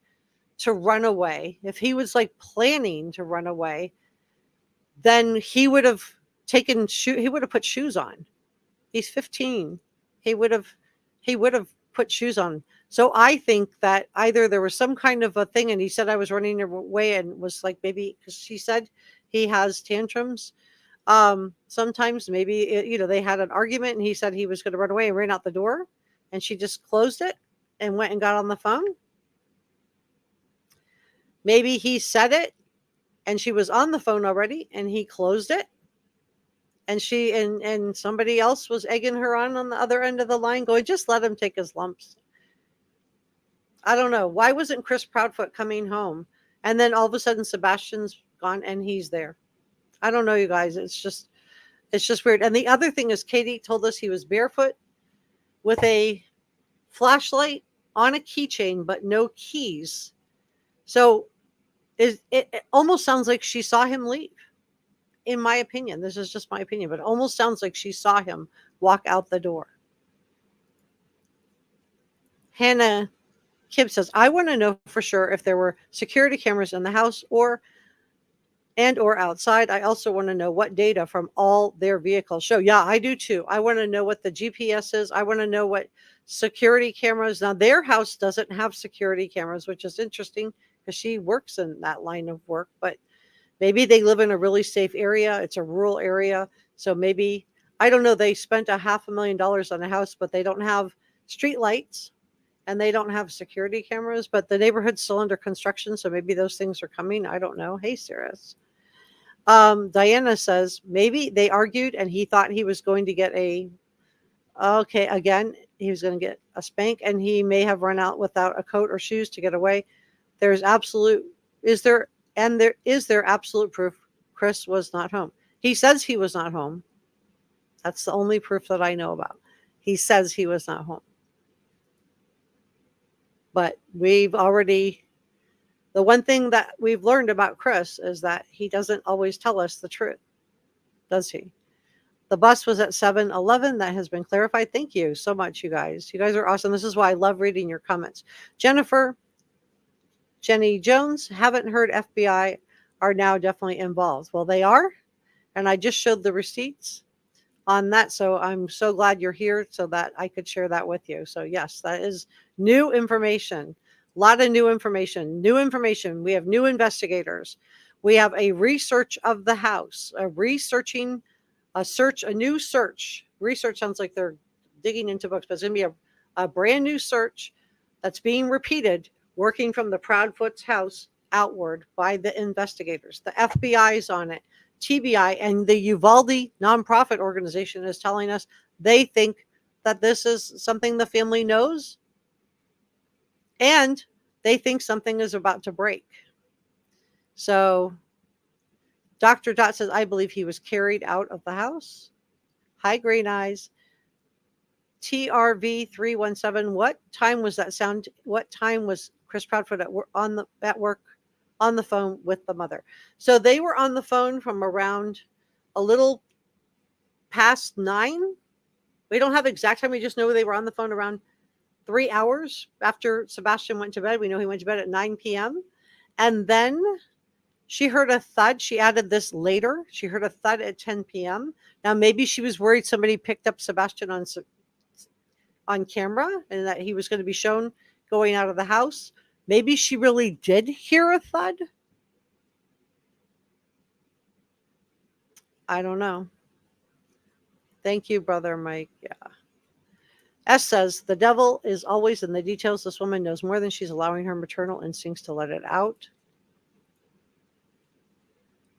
to run away, then he would have put shoes on. He's 15. He would have put shoes on. So I think that either there was some kind of a thing, and he said I was running away, and was like, maybe because she said he has tantrums. Sometimes maybe they had an argument and he said he was going to run away and ran out the door, and she just closed it and went and got on the phone. Maybe he said it and she was on the phone already and he closed it, and she and somebody else was egging her on the other end of the line going, just let him take his lumps. I don't know. Why wasn't Chris Proudfoot coming home? And then all of a sudden Sebastian's gone and he's there. I don't know, you guys. It's just weird. And the other thing is, Katie told us he was barefoot with a flashlight on a keychain, but no keys. So it almost sounds like she saw him leave. In my opinion, this is just my opinion, but it almost sounds like she saw him walk out the door. Hannah Kibb says, I want to know for sure if there were security cameras in the house or outside. I also want to know what data from all their vehicles show. Yeah, I do too. I want to know what the GPS is. I want to know what security cameras. Now, their house doesn't have security cameras, which is interesting because she works in that line of work, but maybe they live in a really safe area. It's a rural area. So maybe, I don't know, they spent $500,000 on a house, but they don't have street lights and they don't have security cameras, but the neighborhood's still under construction. So maybe those things are coming. I don't know. Hey, Sarah. Diana says maybe they argued and he thought he was going to get he was going to get a spank, and he may have run out without a coat or shoes to get away. Is there absolute proof Chris was not home? He says he was not home. That's the only proof that I know about. He says he was not home. But the one thing that we've learned about Chris is that he doesn't always tell us the truth, does he? The bus was at 7:11. That has been clarified. Thank you so much, you guys. You guys are awesome. This is why I love reading your comments. Jenny Jones, haven't heard FBI are now definitely involved. Well, they are, and I just showed the receipts. on that. So I'm so glad you're here so that I could share that with you. So yes, that is new information. A lot of new information. New information. We have new investigators. We have a research of the house, a researching, a new search. Research sounds like they're digging into books, but it's going to be a brand new search that's being repeated, working from the Proudfoot's house outward by the investigators. The FBI is on it. TBI and the Uvalde nonprofit organization is telling us they think that this is something the family knows and they think something is about to break. So Dr. Dot says, I believe he was carried out of the house. High green eyes. TRV 317. What time was that sound? What time was Chris Proudfoot at work on the phone with the mother? So they were on the phone from around a little past 9. We don't have exact time. We just know they were on the phone around 3 hours after Sebastian went to bed. We know he went to bed at 9 p.m. And then she heard a thud. She added this later. She heard a thud at 10 p.m. Now, maybe she was worried somebody picked up Sebastian on camera and that he was going to be shown going out of the house. Maybe she really did hear a thud. I don't know. Thank you, Brother Mike. Yeah. S says, the devil is always in the details. This woman knows more than she's allowing her maternal instincts to let it out.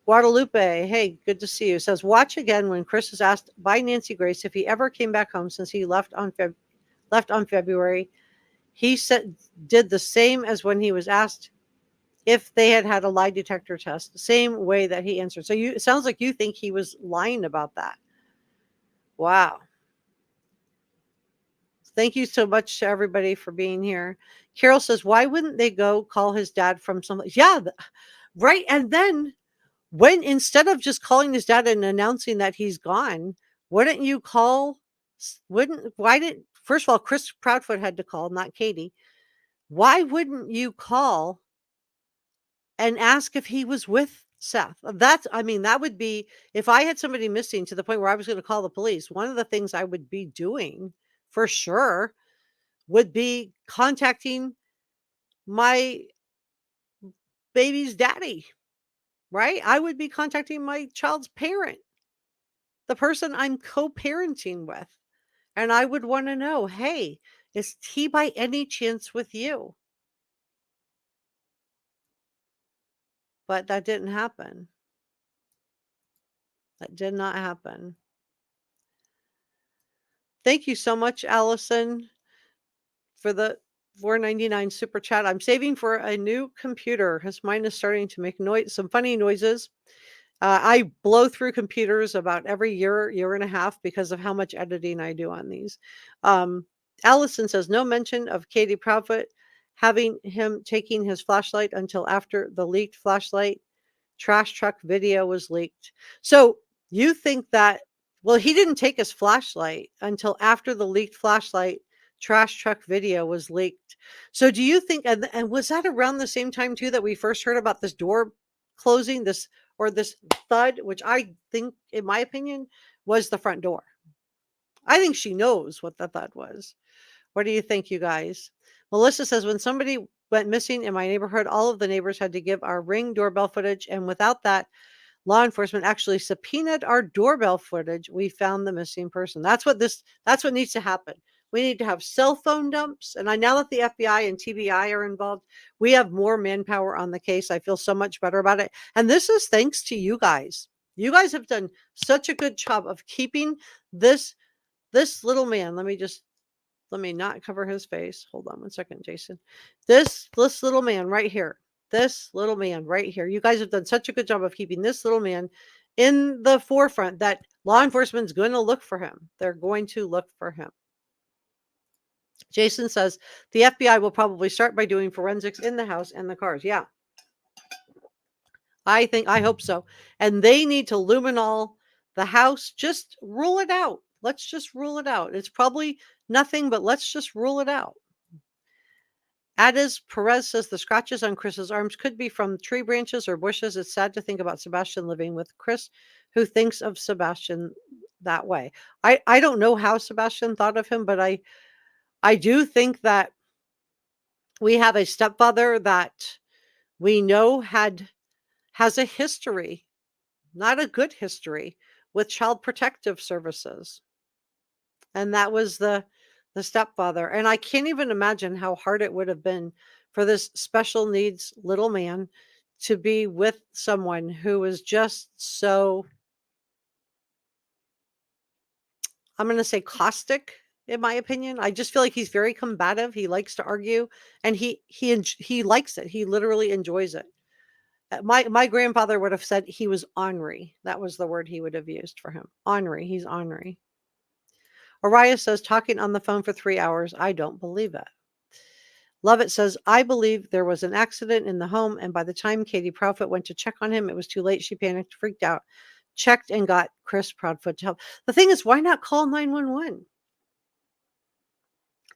Guadalupe, hey, good to see you. Says, watch again when Chris is asked by Nancy Grace if he ever came back home since he left on February. He did the same as when he was asked if they had a lie detector test, the same way that he answered. So it sounds like you think he was lying about that. Wow. Thank you so much to everybody for being here. Carol says, why wouldn't they go call his dad from some? Yeah, right. And then when instead of just calling his dad and announcing that he's gone, wouldn't you call? First of all, Chris Proudfoot had to call, not Katie. Why wouldn't you call and ask if he was with Seth? That would be, if I had somebody missing to the point where I was going to call the police, one of the things I would be doing for sure would be contacting my baby's daddy, right? I would be contacting my child's parent, the person I'm co-parenting with. And I would want to know, hey, is he by any chance with you? But that didn't happen. That did not happen. Thank you so much, Allison, for the $4.99 super chat. I'm saving for a new computer because mine is starting to make some funny noises. I blow through computers about every year and a half because of how much editing I do on these. Allison says, no mention of Katie Proudfoot having him taking his flashlight until after the leaked flashlight trash truck video was leaked. So you think that, well, he didn't take his flashlight until after the leaked flashlight trash truck video was leaked. So do you think, and was that around the same time too that we first heard about this door closing, this thud, which I think, in my opinion, was the front door? I think she knows what the thud was. What do you think, you guys? Melissa says, when somebody went missing in my neighborhood, all of the neighbors had to give our Ring doorbell footage, and without that, law enforcement actually subpoenaed our doorbell footage. We found the missing person. That's what needs to happen. We need to have cell phone dumps. And now that the FBI and TBI are involved, we have more manpower on the case. I feel so much better about it. And this is thanks to you guys. You guys have done such a good job of keeping this little man. Let me not cover his face. Hold on one second, Jason. This little man right here. This little man right here. You guys have done such a good job of keeping this little man in the forefront that law enforcement's going to look for him. They're going to look for him. Jason says the FBI will probably start by doing forensics in the house and the cars. Yeah. I hope so. And they need to luminol the house. Just rule it out. Let's just rule it out. It's probably nothing, but let's just rule it out. Adis Perez says the scratches on Chris's arms could be from tree branches or bushes. It's sad to think about Sebastian living with Chris, who thinks of Sebastian that way. I don't know how Sebastian thought of him, but I do think that we have a stepfather that we know has a history, not a good history, with child protective services. And that was the stepfather. And I can't even imagine how hard it would have been for this special needs little man to be with someone who was just so, I'm going to say, caustic, in my opinion. I just feel like he's very combative. He likes to argue, and he likes it. He literally enjoys it. My grandfather would have said he was ornery. That was the word he would have used for him. Ornery. He's ornery. Araya says, talking on the phone for 3 hours. I don't believe it. Lovett says, I believe there was an accident in the home, and by the time Katie Proudfoot went to check on him, it was too late. She panicked, freaked out, checked, and got Chris Proudfoot to help. The thing is, why not call 911?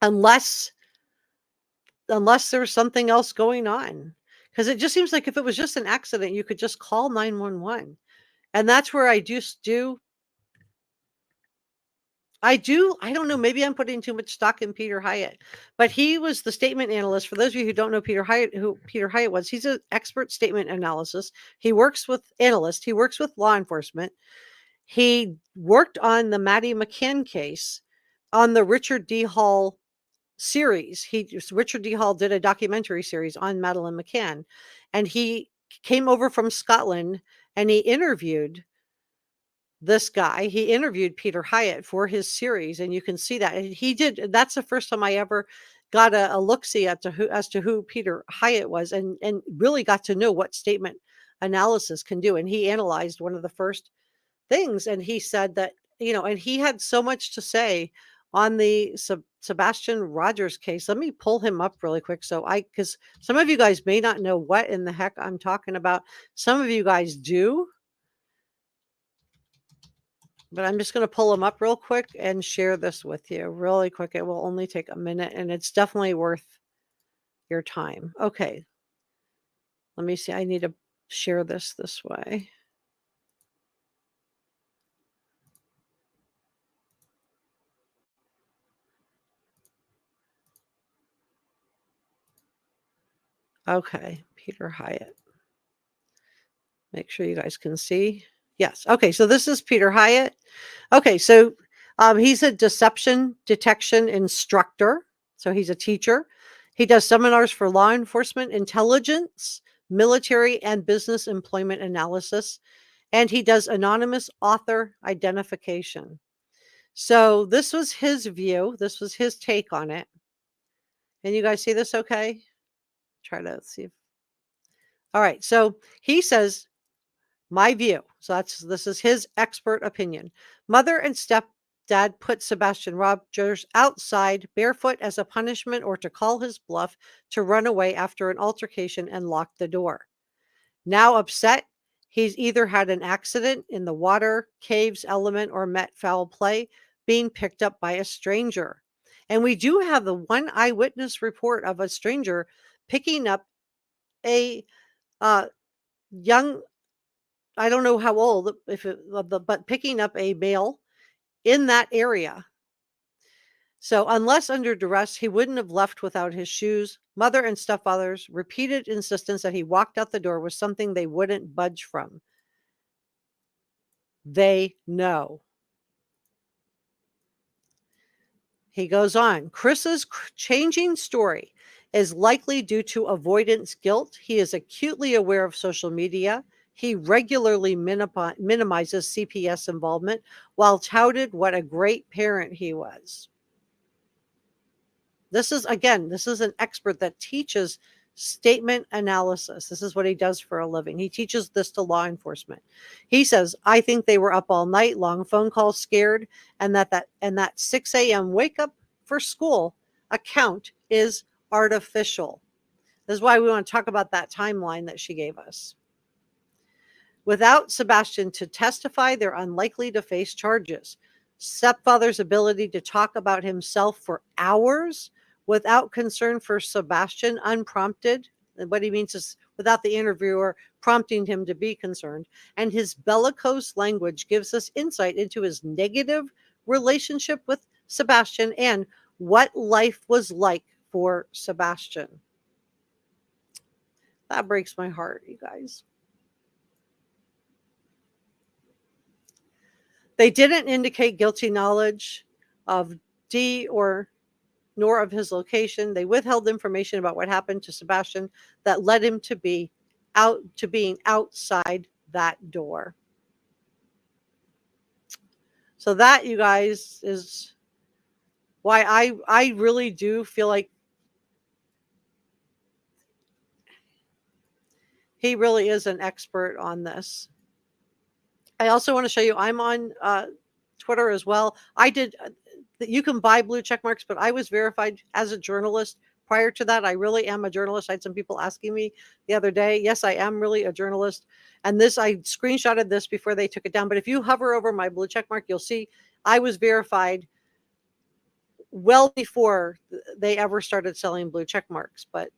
Unless there's something else going on. Because it just seems like if it was just an accident, you could just call 911. And that's where I don't know, maybe I'm putting too much stock in Peter Hyatt, but he was the statement analyst. For those of you who don't know who Peter Hyatt was, he's an expert statement analysis. He works with analysts. He works with law enforcement. He worked on the Maddie McCann case on the Richard D. Hall series. Richard D. Hall did a documentary series on Madeleine McCann, and he came over from Scotland and he interviewed this guy. He interviewed Peter Hyatt for his series, and you can see that. And he did. That's the first time I ever got a look-see as to who Peter Hyatt was, and really got to know what statement analysis can do. And he analyzed one of the first things, and he said that, and he had so much to say on the Sebastian Rogers case. Let me pull him up really quick, because some of you guys may not know what in the heck I'm talking about. Some of you guys do. But I'm just going to pull them up real quick and share this with you really quick. It will only take a minute, and it's definitely worth your time. Okay. Let me see. I need to share this way. Okay. Peter Hyatt. Make sure you guys can see. Yes. Okay. So this is Peter Hyatt. Okay. So he's a deception detection instructor. So he's a teacher. He does seminars for law enforcement, intelligence, military, and business employment analysis. And he does anonymous author identification. So this was his view. This was his take on it. Can you guys see this okay? Try to see. All right. So he says, my view. So this is his expert opinion. Mother and stepdad put Sebastian Rogers outside barefoot as a punishment or to call his bluff to run away after an altercation and lock the door. Now upset, he's either had an accident in the water, caves, element, or met foul play, being picked up by a stranger. And we do have the one eyewitness report of a stranger picking up a young, I don't know how old, but picking up a male in that area. So unless under duress, he wouldn't have left without his shoes. Mother and stepfather's repeated insistence that he walked out the door was something they wouldn't budge from. They know. He goes on. Chris's changing story is likely due to avoidance guilt. He is acutely aware of social media. He regularly minimizes CPS involvement while touted what a great parent he was. This is an expert that teaches statement analysis. This is what he does for a living. He teaches this to law enforcement. He says, I think they were up all night, long phone calls, scared, and that 6 a.m. wake up for school account is artificial. This is why we want to talk about that timeline that she gave us. Without Sebastian to testify, they're unlikely to face charges. Stepfather's ability to talk about himself for hours without concern for Sebastian unprompted And what he means is without the interviewer prompting him to be concerned. And his bellicose language gives us insight into his negative relationship with Sebastian and what life was like for Sebastian. That breaks my heart, you guys. They didn't indicate guilty knowledge of D or nor of his location. They withheld information about what happened to Sebastian that led him to being outside that door. So that, you guys, is why I really do feel like he really is an expert on this. I also want to show you, I'm on Twitter as well. You can buy blue check marks, but I was verified as a journalist. Prior to that, I really am a journalist. I had some people asking me the other day. Yes, I am really a journalist. And this, I screenshotted this before they took it down. But if you hover over my blue check mark, you'll see I was verified well before they ever started selling blue check marks. But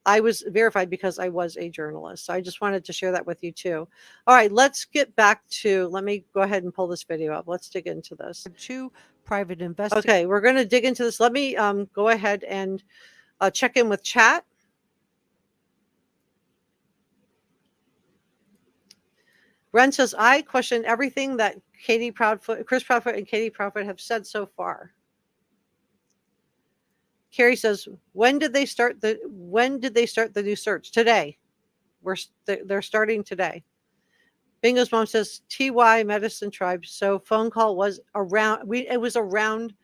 I was verified because I was a journalist. So I just wanted to share that with you too. All right, let's get back to, let me go ahead and pull this video up. Let's dig into this. Two private investigators. Okay, we're going to dig into this. Let me go ahead and check in with chat. Ren says, I question everything that Chris Proudfoot and Katie Proudfoot have said so far. Carrie says, when did they start the new search? Today. They're starting today. Bingo's mom says, TY Medicine Tribe. So phone call was around, it was around,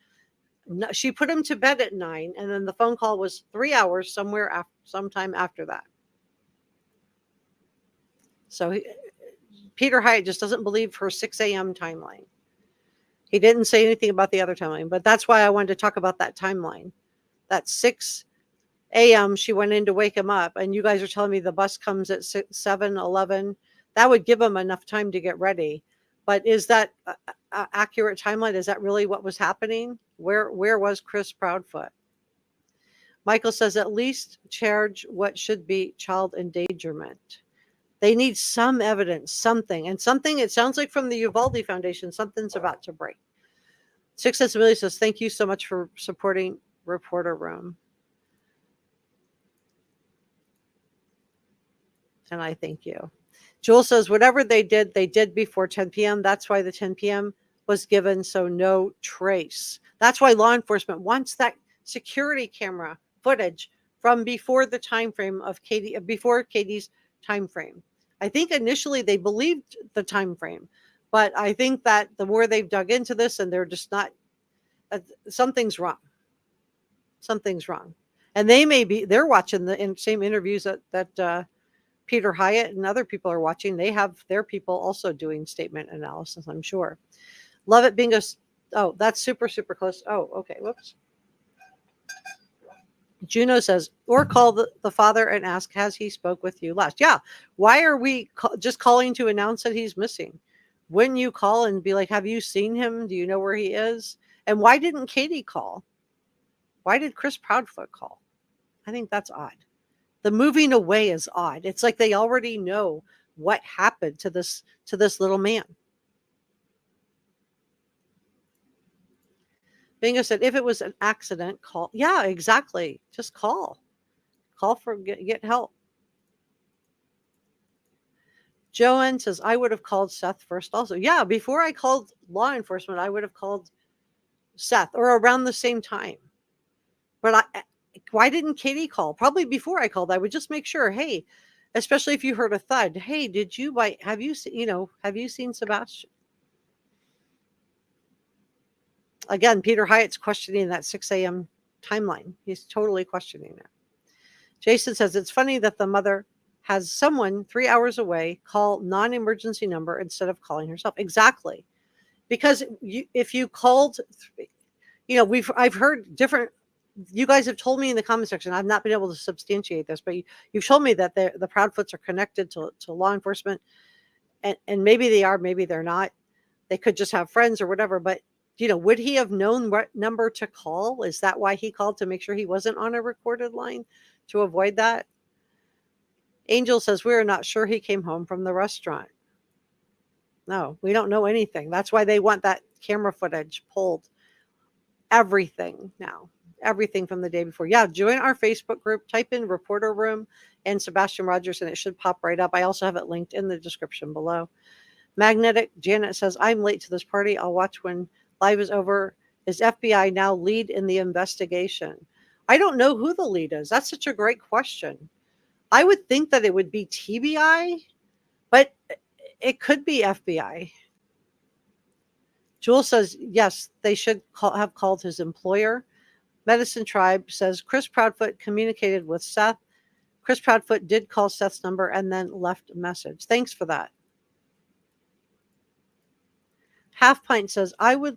she put him to bed at 9, and then the phone call was 3 hours sometime after that. So Peter Hyatt just doesn't believe her 6 a.m. timeline. He didn't say anything about the other timeline, but that's why I wanted to talk about that timeline. That 6 a.m. she went in to wake him up, and you guys are telling me the bus comes at 7:11. That would give him enough time to get ready. But is that an accurate timeline? Is that really what was happening? Where was Chris Proudfoot? Michael says, at least charge what should be child endangerment. They need some evidence, something. And something, it sounds like from the Uvalde Foundation, something's about to break. Six Sensibility says, thank you so much for supporting Reporter Room. And I thank you. Jewel says, whatever they did before 10 p.m. That's why the 10 p.m. was given, so no trace. That's why law enforcement wants that security camera footage from before the time frame of before Katie's time frame. I think initially they believed the time frame, but I think that the more they've dug into this, and they're just not, something's wrong. Something's wrong. And they're watching the same interviews that Peter Hyatt and other people are watching. They have their people also doing statement analysis, I'm sure. Love it, Bingo. Oh, that's super, super close. Oh, okay. Whoops. Juno says, or call the father and ask, has he spoke with you last? Yeah. Why are we just calling to announce that he's missing? Wouldn't you call and be like, have you seen him? Do you know where he is? And why didn't Katie call? Why did Chris Proudfoot call? I think that's odd. The moving away is odd. It's like they already know what happened to this little man. Bingo said, if it was an accident, call. Yeah, exactly. Just call. Call for get help. Joanne says, I would have called Seth first also. Yeah, before I called law enforcement, I would have called Seth, or around the same time. But why didn't Katie call? Probably before I called. I would just make sure, hey, especially if you heard a thud, hey, have you seen Sebastian? Again, Peter Hyatt's questioning that 6 a.m. timeline. He's totally questioning it. Jason says, it's funny that the mother has someone 3 hours away call non-emergency number instead of calling herself. Exactly. Because if you called, I've heard different, you guys have told me in the comment section, I've not been able to substantiate this, but you've told me that the Proudfoots are connected to law enforcement, and maybe they are, maybe they're not. They could just have friends or whatever, but would he have known what number to call? Is that why he called, to make sure he wasn't on a recorded line, to avoid that? Angel says, we are not sure he came home from the restaurant. No, we don't know anything. That's why they want that camera footage pulled. Everything now. Everything from the day before. Yeah, join our Facebook group. Type in Reporter Room and Sebastian Rogers, and it should pop right up. I also have it linked in the description below. Magnetic Janet says, I'm late to this party. I'll watch when live is over. Is FBI now lead in the investigation? I don't know who the lead is. That's such a great question. I would think that it would be TBI, but it could be FBI. Jewel says, yes, they should have called his employer. Medicine Tribe says, Chris Proudfoot communicated with Seth. Chris Proudfoot did call Seth's number and then left a message. Thanks for that. Half Pint says, I would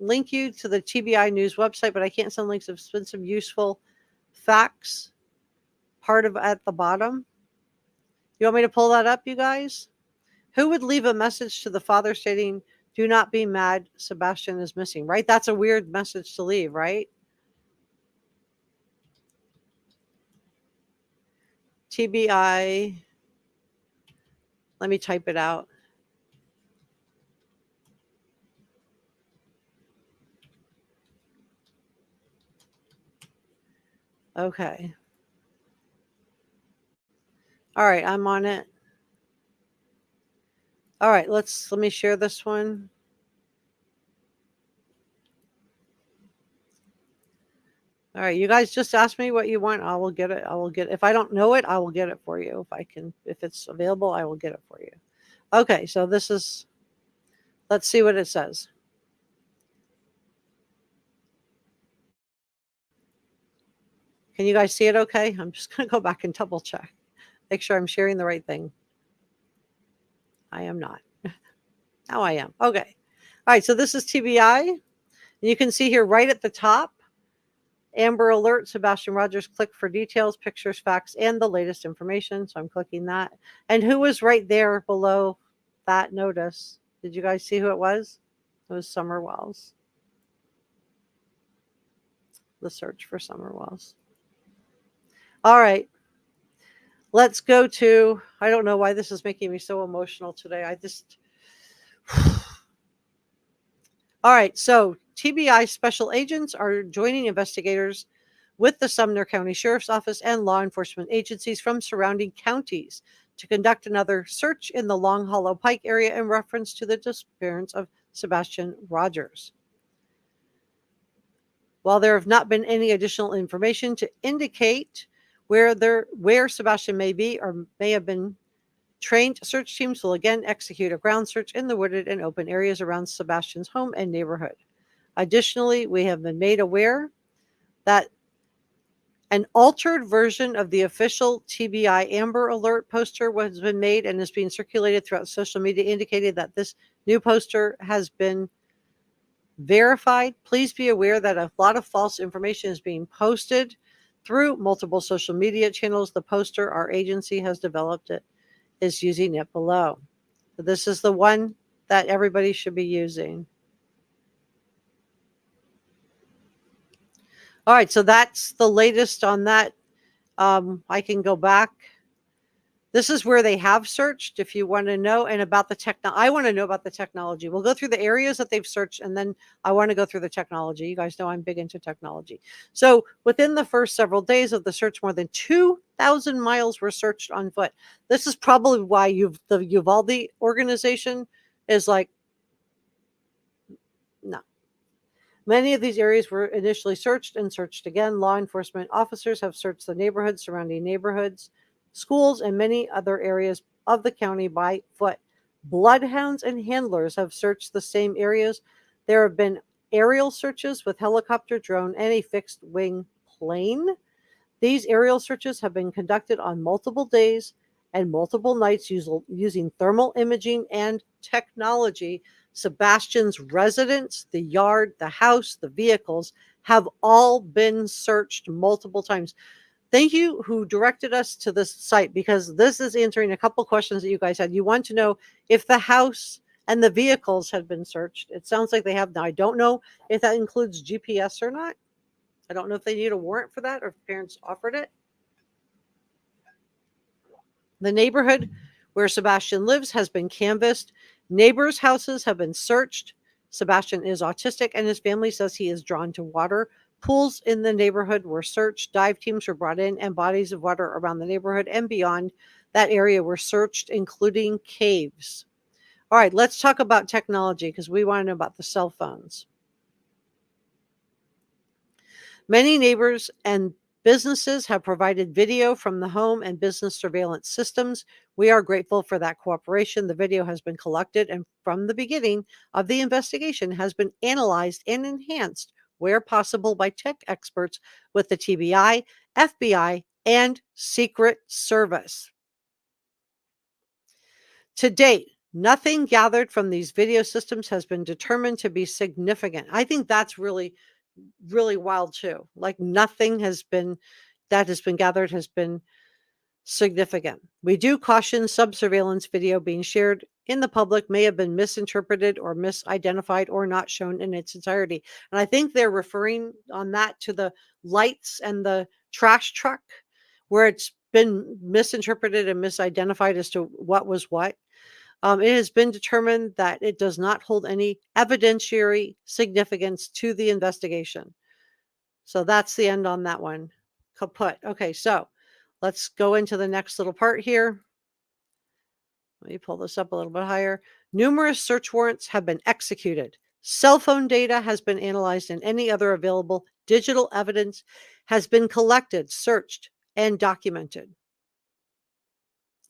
link you to the TBI News website, but I can't send links. There's been some useful facts part of at the bottom. You want me to pull that up, you guys? Who would leave a message to the father stating, do not be mad, Sebastian is missing, right? That's a weird message to leave, right? TBI. Let me type it out. Okay. All right, I'm on it. All right, let me share this one. All right, you guys just ask me what you want. I will get it. I will get it. If I don't know it, I will get it for you. If I can, if it's available, I will get it for you. Okay, so this is, let's see what it says. Can you guys see it okay? I'm just going to go back and double check. Make sure I'm sharing the right thing. I am not. Now I am. Okay. All right, so this is TBI. You can see here right at the top, Amber Alert, Sebastian Rogers, click for details, pictures, facts, and the latest information. So I'm clicking that. And who was right there below that notice? Did you guys see who it was? It was Summer Wells. The search for Summer Wells. All right. Let's go to, I don't know why this is making me so emotional today. All right, so TBI special agents are joining investigators with the Sumner County Sheriff's Office and law enforcement agencies from surrounding counties to conduct another search in the Long Hollow Pike area in reference to the disappearance of Sebastian Rogers. While there have not been any additional information to indicate where Sebastian may be or may have been, trained search teams will again execute a ground search in the wooded and open areas around Sebastian's home and neighborhood. Additionally, we have been made aware that an altered version of the official TBI Amber Alert poster has been made and is being circulated throughout social media, indicating that this new poster has been verified. Please be aware that a lot of false information is being posted through multiple social media channels. The poster our agency has developed is using it below. So this is the one that everybody should be using. All right, so that's the latest on that. I can go back. This is where they have searched, if you want to know, and about the I want to know about the technology. We'll go through the areas that they've searched, and then I want to go through the technology. You guys know I'm big into technology. So within the first several days of the search, more than 2,000 miles were searched on foot. This is probably why the Uvalde organization is like, no. Many of these areas were initially searched and searched again. Law enforcement officers have searched the neighborhoods, surrounding neighborhoods, schools, and many other areas of the county by foot. Bloodhounds and handlers have searched the same areas. There have been aerial searches with helicopter, drone, and a fixed-wing plane. These aerial searches have been conducted on multiple days and multiple nights using thermal imaging and technology. Sebastian's residence, the yard, the house, the vehicles have all been searched multiple times. Thank you who directed us to this site, because this is answering a couple questions that you guys had. You want to know if the house and the vehicles had been searched. It sounds like they have now. I don't know if that includes GPS or not. I don't know if they need a warrant for that or if parents offered it. The neighborhood where Sebastian lives has been canvassed. Neighbors' houses have been searched. Sebastian is autistic, and his family says he is drawn to water. Pools in the neighborhood were searched. Dive teams were brought in, and bodies of water around the neighborhood and beyond that area were searched, including caves. All right, let's talk about technology because we want to know about the cell phones. Many neighbors and businesses have provided video from the home and business surveillance systems. We are grateful for that cooperation. The video has been collected and from the beginning of the investigation has been analyzed and enhanced where possible by tech experts with the TBI, FBI, and Secret Service. To date, nothing gathered from these video systems has been determined to be significant. I think that's really wild too. Like nothing has been gathered has been significant. We do caution surveillance video being shared in the public may have been misinterpreted or misidentified or not shown in its entirety. And I think they're referring on that to the lights and the trash truck where it's been misinterpreted and misidentified as to what was what. It has been determined that it does not hold any evidentiary significance to the investigation. So that's the end on that one. Kaput. Okay, so let's go into the next little part here. Let me pull this up a little bit higher. Numerous search warrants have been executed. Cell phone data has been analyzed, and any other available digital evidence has been collected, searched, and documented.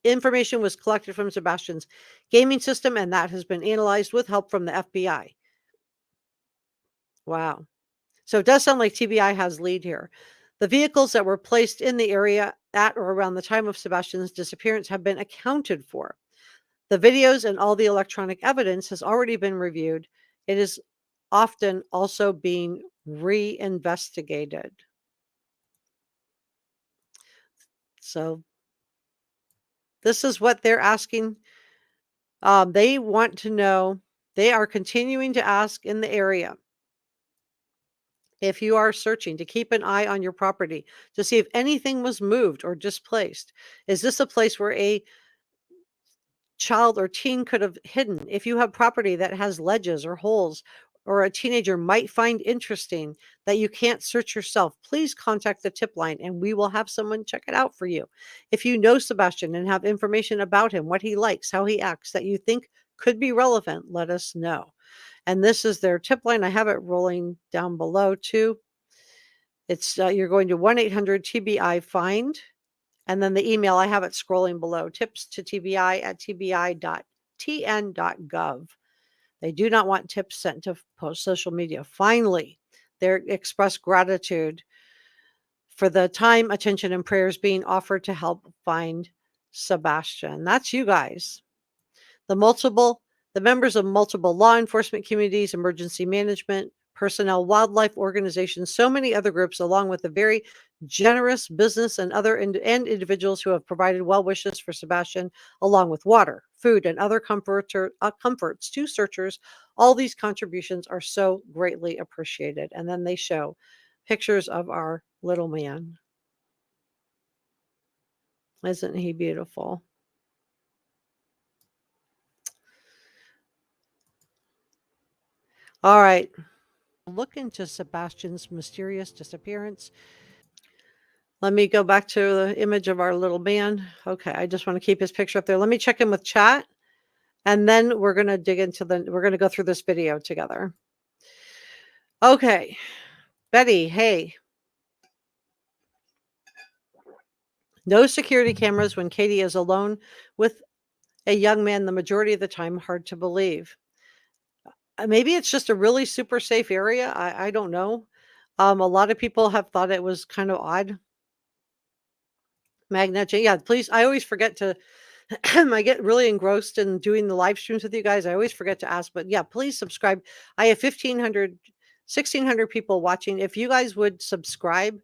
Information was collected from Sebastian's gaming system, and that has been analyzed with help from the FBI. Wow. So it does sound like TBI has lead here. The vehicles that were placed in the area at or around the time of Sebastian's disappearance have been accounted for. The videos and all the electronic evidence has already been reviewed. It is often also being reinvestigated. So this is what they're asking. They want to know, they are continuing to ask in the area, if you are searching, to keep an eye on your property to see if anything was moved or displaced. Is this a place where a child or teen could have hidden? If you have property that has ledges or holes or a teenager might find interesting that you can't search yourself, please contact the tip line and we will have someone check it out for you. If you know Sebastian and have information about him, what he likes, how he acts, that you think could be relevant, let us know. And this is their tip line. I have it rolling down below too. It's you're going to 1-800-TBI-FIND. And then the email, I have it scrolling below, tips to TBI at tbi.tn.gov. They do not want tips sent to post social media. Finally, they express gratitude for the time, attention, and prayers being offered to help find Sebastian. That's you guys. The members of multiple law enforcement communities, emergency management, personnel, wildlife organizations, so many other groups, along with the very generous business and other individuals who have provided well wishes for Sebastian, along with water, food, and other comforts to searchers. All these contributions are so greatly appreciated. And then they show pictures of our little man. Isn't he beautiful? All right. Look into Sebastian's mysterious disappearance. Let me go back to the image of our little man. Okay, I just want to keep his picture up there. Let me check in with chat, and then we're going to we're going to go through this video together. Okay, Betty, hey. No security cameras when Katie is alone with a young man the majority of the time. Hard to believe. Maybe it's just a really super safe area. I don't know. A lot of people have thought it was kind of odd. Magnet, yeah, please. I always forget to, I get really engrossed in doing the live streams with you guys. I always forget to ask, but yeah, please subscribe. I have 1,600 people watching. If you guys would subscribe,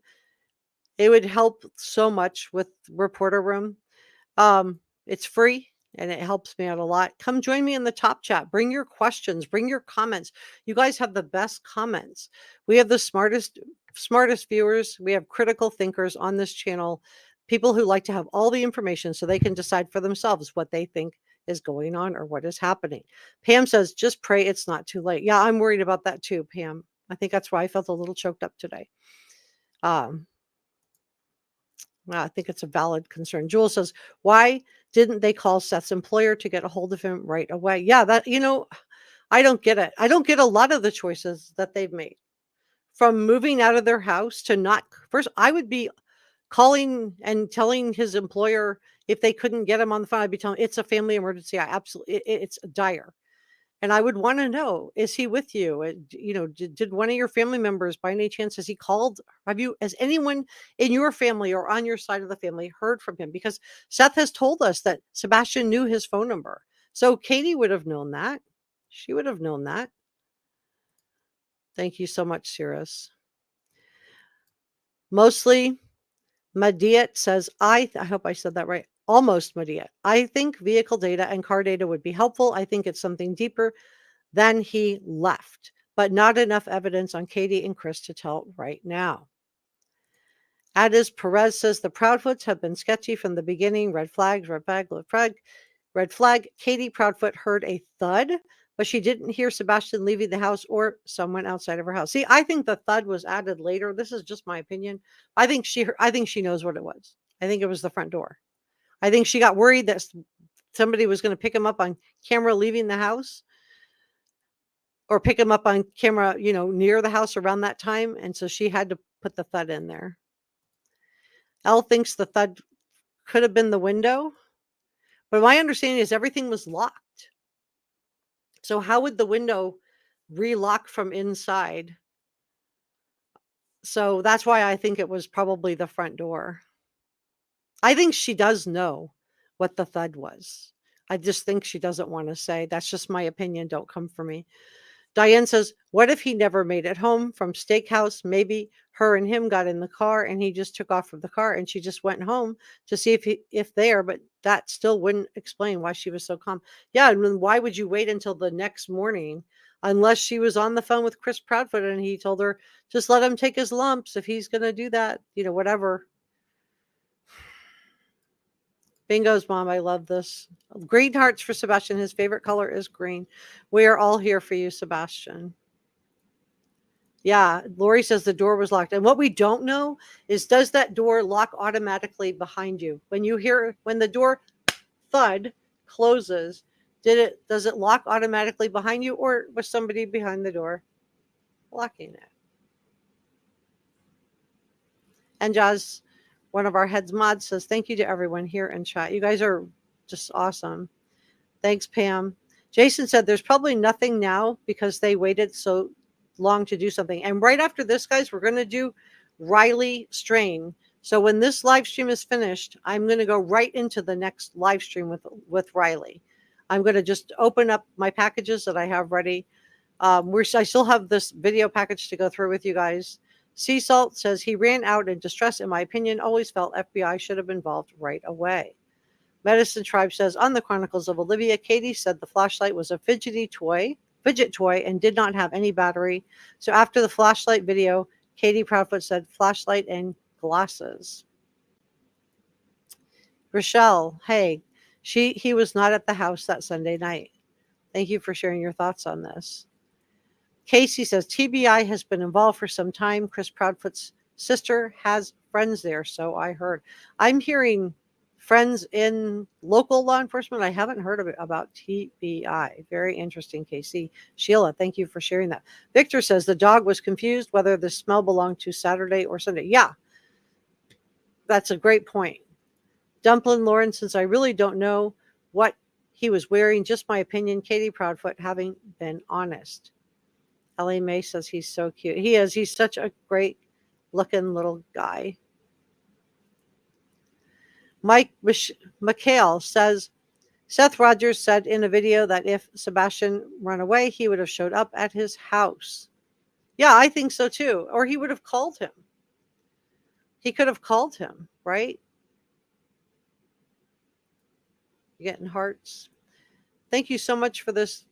it would help so much with Reporter Room. It's free and it helps me out a lot. Come join me in the top chat. Bring your questions, bring your comments. You guys have the best comments. We have the smartest viewers. We have critical thinkers on this channel. people who like to have all the information so they can decide for themselves what they think is going on or what is happening. Pam says, just pray it's not too late. Yeah, I'm worried about that too, Pam. I think that's why I felt a little choked up today. Well, I think it's a valid concern. Jewel says, why didn't they call Seth's employer to get a hold of him right away? Yeah, that, I don't get it. I don't get a lot of the choices that they've made. From moving out of their house to not, first, I would be calling and telling his employer if they couldn't get him on the phone. I'd be telling it's a family emergency. I absolutely, it's dire. And I would want to know, is he with you? Did one of your family members, by any chance, has he called? Has anyone in your family or on your side of the family heard from him? Because Seth has told us that Sebastian knew his phone number. So Katie would have known that. She would have known that. Thank you so much, Cirrus. Mostly, Madiat says, I hope I said that right. Almost Madiat. I think vehicle data and car data would be helpful. I think it's something deeper than he left, but not enough evidence on Katie and Chris to tell right now. Adis Perez says the Proudfoots have been sketchy from the beginning. Red flags, red flag, red flag, red flag. Katie Proudfoot heard a thud, but she didn't hear Sebastian leaving the house or someone outside of her house. See, I think the thud was added later. This is just my opinion. I think she knows what it was. I think it was the front door. I think she got worried that somebody was going to pick him up on camera leaving the house, or pick him up on camera, near the house around that time. And so she had to put the thud in there. Elle thinks the thud could have been the window, but my understanding is everything was locked. So how would the window relock from inside? So that's why I think it was probably the front door. I think she does know what the thud was. I just think she doesn't want to say. That's just my opinion. Don't come for me. Diane says, what if he never made it home from steakhouse? Maybe her and him got in the car and he just took off from the car and she just went home to see if there, but that still wouldn't explain why she was so calm. Yeah, and then why would you wait until the next morning unless she was on the phone with Chris Proudfoot and he told her, just let him take his lumps if he's going to do that, whatever. Bingo's mom, I love this. Green hearts for Sebastian. His favorite color is green. We are all here for you, Sebastian. Yeah, Lori says the door was locked. And what we don't know is, does that door lock automatically behind you? When the door thud closes, does it lock automatically behind you, or was somebody behind the door locking it? And Jazz, one of our heads mods, says, thank you to everyone here in chat. You guys are just awesome. Thanks, Pam. Jason said there's probably nothing now because they waited so long to do something. And right after this, guys, we're going to do Riley Strain. So when this live stream is finished, I'm going to go right into the next live stream with Riley. I'm going to just open up my packages that I have ready. I still have this video package to go through with you guys. Sea Salt says he ran out in distress. In my opinion, always felt FBI should have been involved right away. Medicine Tribe says, on the Chronicles of Olivia, Katie said the flashlight was a fidget toy and did not have any battery. So after the flashlight video, Katie Proudfoot said flashlight and glasses. Rochelle, hey, he was not at the house that Sunday night. Thank you for sharing your thoughts on this. Casey says TBI has been involved for some time. Chris Proudfoot's sister has friends there, so I heard. I'm hearing friends in local law enforcement. I haven't heard about TBI. Very interesting, Casey. Sheila, thank you for sharing that. Victor says the dog was confused whether the smell belonged to Saturday or Sunday. Yeah, that's a great point. Dumplin' Lauren says, I really don't know what he was wearing. Just my opinion. Katie Proudfoot, having been honest. Ellie Mae says he's so cute. He is. He's such a great looking little guy. Mike McHale says, Seth Rogers said in a video that if Sebastian ran away, he would have showed up at his house. Yeah, I think so too. Or he would have called him. He could have called him, right? You're getting hearts. Thank you so much for this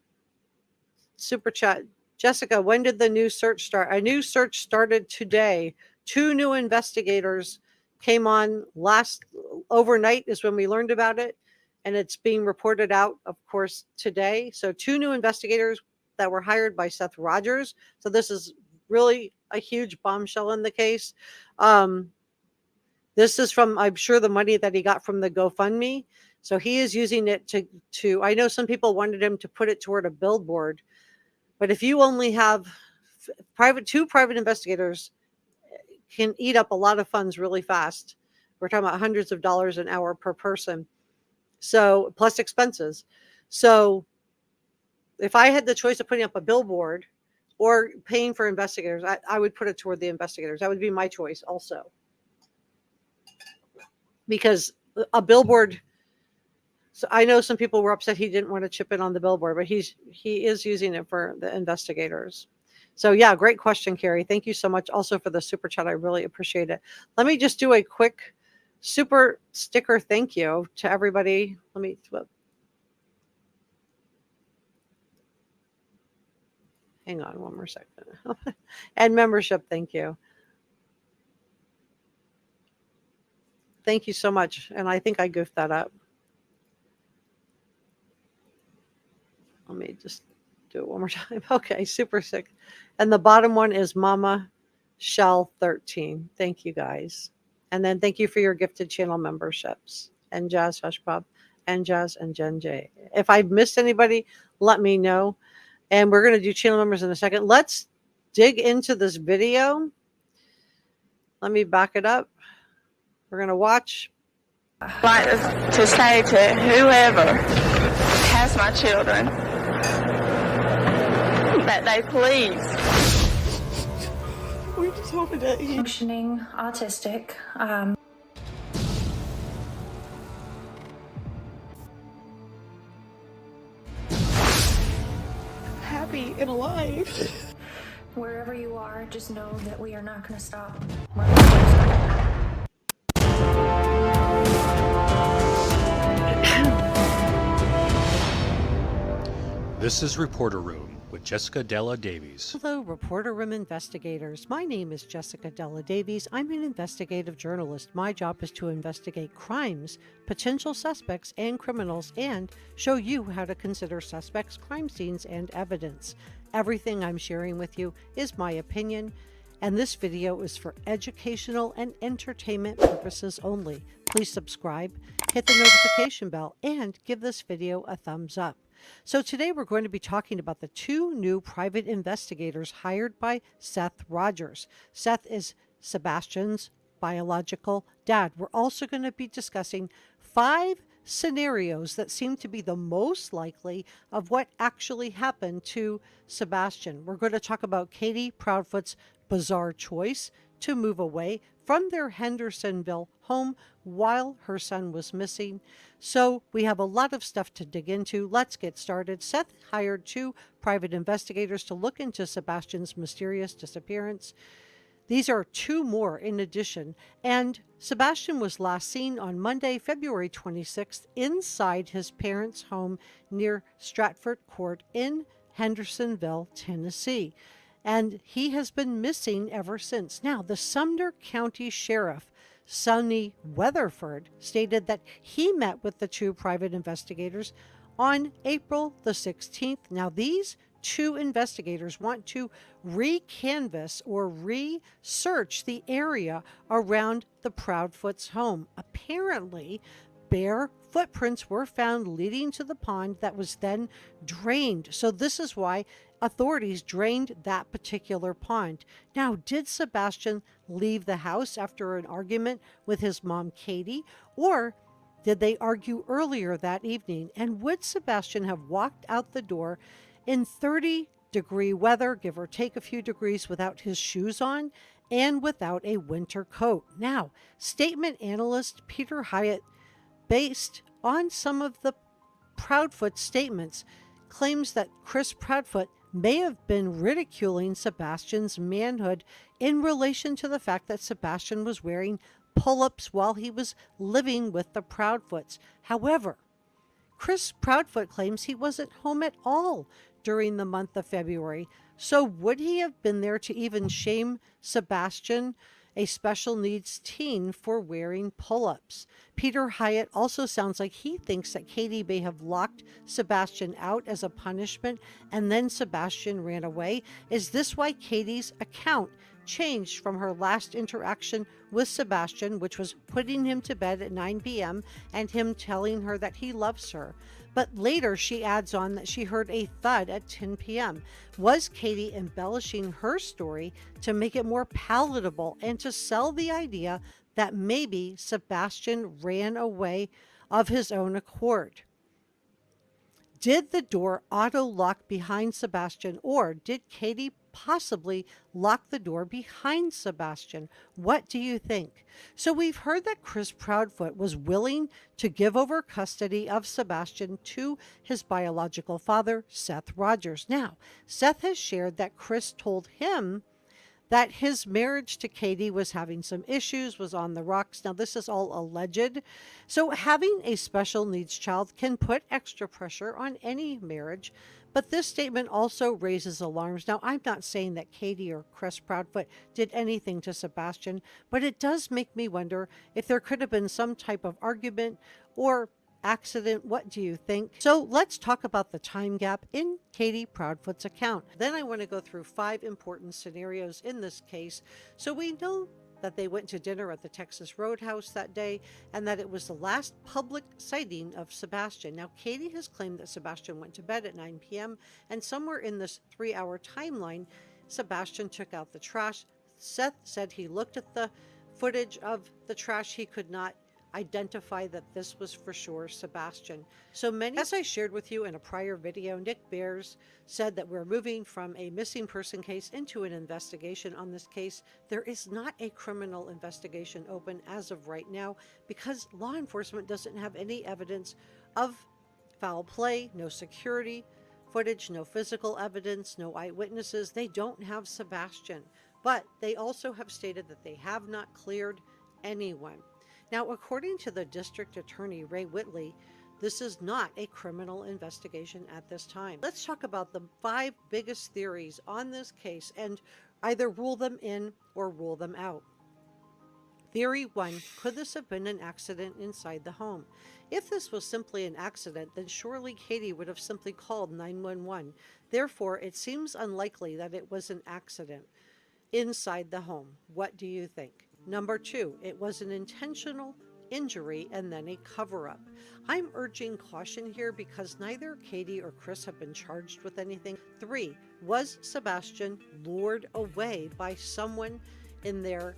super chat. Jessica, when did the new search start? A new search started today. 2 new investigators came on overnight is when we learned about it. And it's being reported out, of course, today. So 2 new investigators that were hired by Seth Rogers. So this is really a huge bombshell in the case. This is from, I'm sure, the money that he got from the GoFundMe. So he is using it to I know some people wanted him to put it toward a billboard. But if you only have 2 private investigators can eat up a lot of funds really fast. We're talking about hundreds of dollars an hour per person. So plus expenses. So if I had the choice of putting up a billboard or paying for investigators, I would put it toward the investigators. That would be my choice also. Because a billboard, so I know some people were upset he didn't want to chip in on the billboard, but he is using it for the investigators. So yeah, great question, Carrie. Thank you so much also for the super chat. I really appreciate it. Let me just do a quick super sticker thank you to everybody. Hang on one more second. And membership, thank you. Thank you so much. And I think I goofed that up. Let me just do it one more time. Okay, super sick. And the bottom one is Mama Shell 13. Thank you guys. And then thank you for your gifted channel memberships. And Jazz Hush Pop and Jazz and Jen J. If I've missed anybody, let me know. And we're going to do channel members in a second. Let's dig into this video. Let me back it up. We're going to watch. I'd like to say to whoever has my children that they please. We just wanted to eat. Functioning autistic. Happy and alive. Wherever you are, just know that we are not going to stop. We're not gonna stop. This is Reporter Room with Jessica Della Davies. Hello, Reporter Room investigators. My name is Jessica Della Davies. I'm an investigative journalist. My job is to investigate crimes, potential suspects, and criminals, and show you how to consider suspects, crime scenes, and evidence. Everything I'm sharing with you is my opinion, and this video is for educational and entertainment purposes only. Please subscribe, hit the notification bell, and give this video a thumbs up. So today we're going to be talking about the 2 new private investigators hired by Seth Rogers. Seth is Sebastian's biological dad. We're also going to be discussing 5 scenarios that seem to be the most likely of what actually happened to Sebastian. We're going to talk about Katie Proudfoot's bizarre choice to move away from their Hendersonville home while her son was missing. So we have a lot of stuff to dig into. Let's get started. Seth hired 2 private investigators to look into Sebastian's mysterious disappearance. These are 2 more in addition. And Sebastian was last seen on Monday, February 26th, inside his parents' home near Stratford Court in Hendersonville, Tennessee. And he has been missing ever since. Now, the Sumner County Sheriff, Sonny Weatherford, stated that he met with the 2 private investigators on April the 16th. Now, these 2 investigators want to re-canvass or research the area around the Proudfoot's home. Apparently, bare footprints were found leading to the pond that was then drained. So this is why authorities drained that particular pond. Now, did Sebastian leave the house after an argument with his mom, Katie, or did they argue earlier that evening? And would Sebastian have walked out the door in 30-degree weather, give or take a few degrees, without his shoes on and without a winter coat? Now, statement analyst Peter Hyatt, based on some of the Proudfoot statements, claims that Chris Proudfoot may have been ridiculing Sebastian's manhood in relation to the fact that Sebastian was wearing pull-ups while he was living with the Proudfoots. However, Chris Proudfoot claims he wasn't home at all during the month of February. So would he have been there to even shame Sebastian a special needs teen for wearing pull-ups. Peter Hyatt also sounds like he thinks that Katie may have locked Sebastian out as a punishment and then Sebastian ran away. Is this why Katie's account changed from her last interaction with Sebastian, which was putting him to bed at 9 p.m. and him telling her that he loves her? But later she adds on that she heard a thud at 10 p.m. Was Katie embellishing her story to make it more palatable and to sell the idea that maybe Sebastian ran away of his own accord? Did the door auto-lock behind Sebastian, or did Katie possibly lock the door behind Sebastian? What do you think? So we've heard that Chris Proudfoot was willing to give over custody of Sebastian to his biological father, Seth Rogers. Now, Seth has shared that Chris told him that his marriage to Katie was having some issues, was on the rocks. Now, this is all alleged. So having a special needs child can put extra pressure on any marriage, but this statement also raises alarms. Now, I'm not saying that Katie or Chris Proudfoot did anything to Sebastian, but it does make me wonder if there could have been some type of argument or accident. What do you think? So let's talk about the time gap in Katie Proudfoot's account. Then I want to go through 5 important scenarios in this case. So we know that they went to dinner at the Texas Roadhouse that day and that it was the last public sighting of Sebastian. Now, Katie has claimed that Sebastian went to bed at 9 p.m. and somewhere in this 3-hour timeline, Sebastian took out the trash. Seth said he looked at the footage of the trash. He could not identify that this was for sure Sebastian. So many, as I shared with you in a prior video, Nick Bears said that we're moving from a missing person case into an investigation on this case. There is not a criminal investigation open as of right now because law enforcement doesn't have any evidence of foul play, no security footage, no physical evidence, no eyewitnesses. They don't have Sebastian, but they also have stated that they have not cleared anyone. Now, according to the district attorney, Ray Whitley, this is not a criminal investigation at this time. Let's talk about the 5 biggest theories on this case and either rule them in or rule them out. Theory 1, could this have been an accident inside the home? If this was simply an accident, then surely Katie would have simply called 911. Therefore, it seems unlikely that it was an accident inside the home. What do you think? Number 2, it was an intentional injury and then a cover-up. I'm urging caution here because neither Katie or Chris have been charged with anything. 3, was Sebastian lured away by someone in their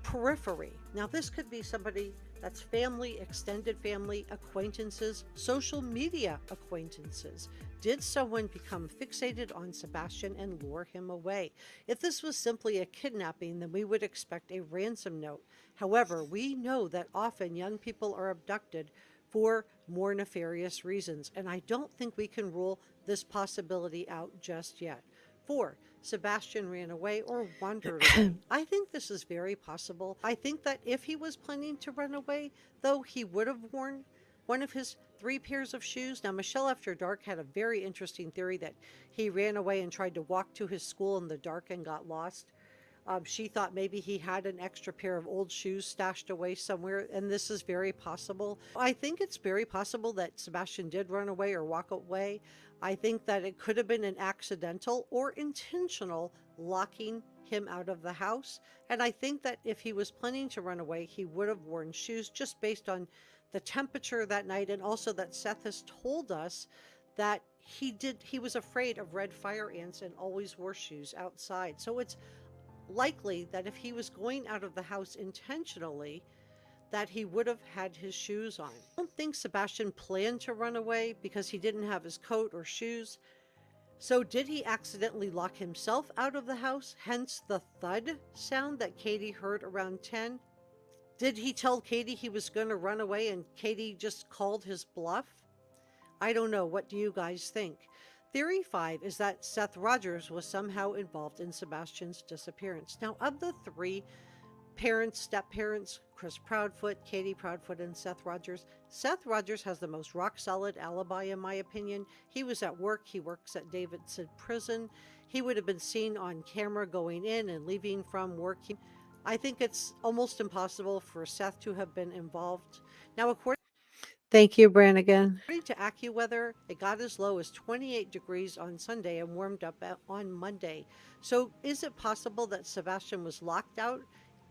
periphery? Now, this could be somebody that's family, extended family, acquaintances, social media acquaintances. Did someone become fixated on Sebastian and lure him away? If this was simply a kidnapping, then we would expect a ransom note. However, we know that often young people are abducted for more nefarious reasons, and I don't think we can rule this possibility out just yet. 4, Sebastian ran away or wandered away. I think this is very possible. I think that if he was planning to run away, though, he would have worn one of his 3 pairs of shoes. Now, Michelle After Dark had a very interesting theory that he ran away and tried to walk to his school in the dark and got lost. She thought maybe he had an extra pair of old shoes stashed away somewhere, and this is very possible. I think it's very possible that Sebastian did run away or walk away. I think that it could have been an accidental or intentional locking him out of the house. And I think that if he was planning to run away, he would have worn shoes just based on the temperature that night, and also that Seth has told us that he was afraid of red fire ants and always wore shoes outside. So it's likely that if he was going out of the house intentionally, that he would have had his shoes on. I don't think Sebastian planned to run away because he didn't have his coat or shoes. So did he accidentally lock himself out of the house, hence the thud sound that Katie heard around 10? Did he tell Katie he was going to run away and Katie just called his bluff? I don't know. What do you guys think? Theory 5 is that Seth Rogers was somehow involved in Sebastian's disappearance. Now, of the 3 parents, step-parents, Chris Proudfoot, Katie Proudfoot, and Seth Rogers has the most rock-solid alibi, in my opinion. He was at work. He works at Davidson Prison. He would have been seen on camera going in and leaving from work. I think it's almost impossible for Seth to have been involved. Now, thank you, Brannigan. According to AccuWeather, it got as low as 28 degrees on Sunday and warmed up on Monday. So is it possible that Sebastian was locked out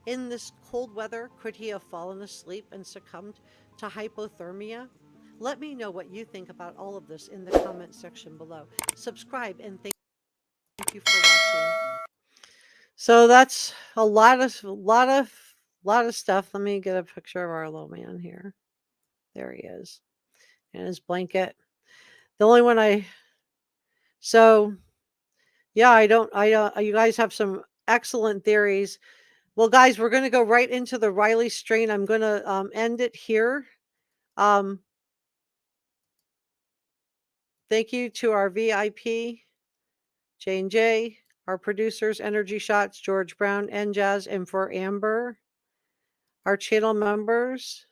in this cold weather? Could he have fallen asleep and succumbed to hypothermia? Let me know what you think about all of this in the comment section below. Subscribe and thank you for watching. So that's a lot of stuff. Let me get a picture of our little man here. There he is. And his blanket. The only one so yeah, you guys have some excellent theories. Well, guys, we're going to go right into the Riley strain. I'm going to end it here. Thank you to our VIP, J&J, our producers, Energy Shots, George Brown, and Jazz, and for Amber, our channel members.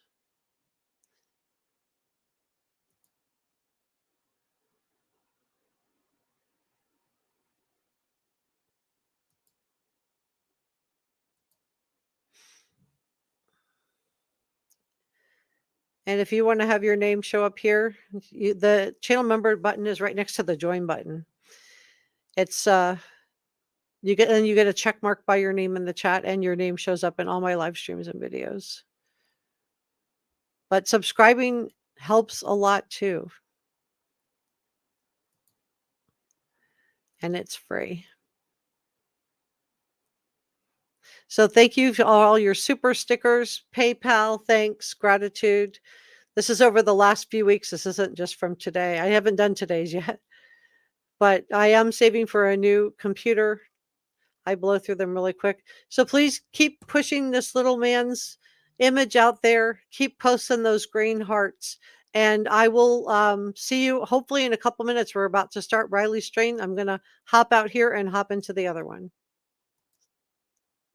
And if you want to have your name show up here, the channel member button is right next to the join button. It's you get a check mark by your name in the chat, and your name shows up in all my live streams and videos. But subscribing helps a lot too. And it's free. So thank you to all your super stickers, PayPal, thanks, gratitude. This is over the last few weeks. This isn't just from today. I haven't done today's yet, but I am saving for a new computer. I blow through them really quick. So please keep pushing this little man's image out there. Keep posting those green hearts. And I will see you hopefully in a couple minutes. We're about to start Riley's strain. I'm going to hop out here and hop into the other one.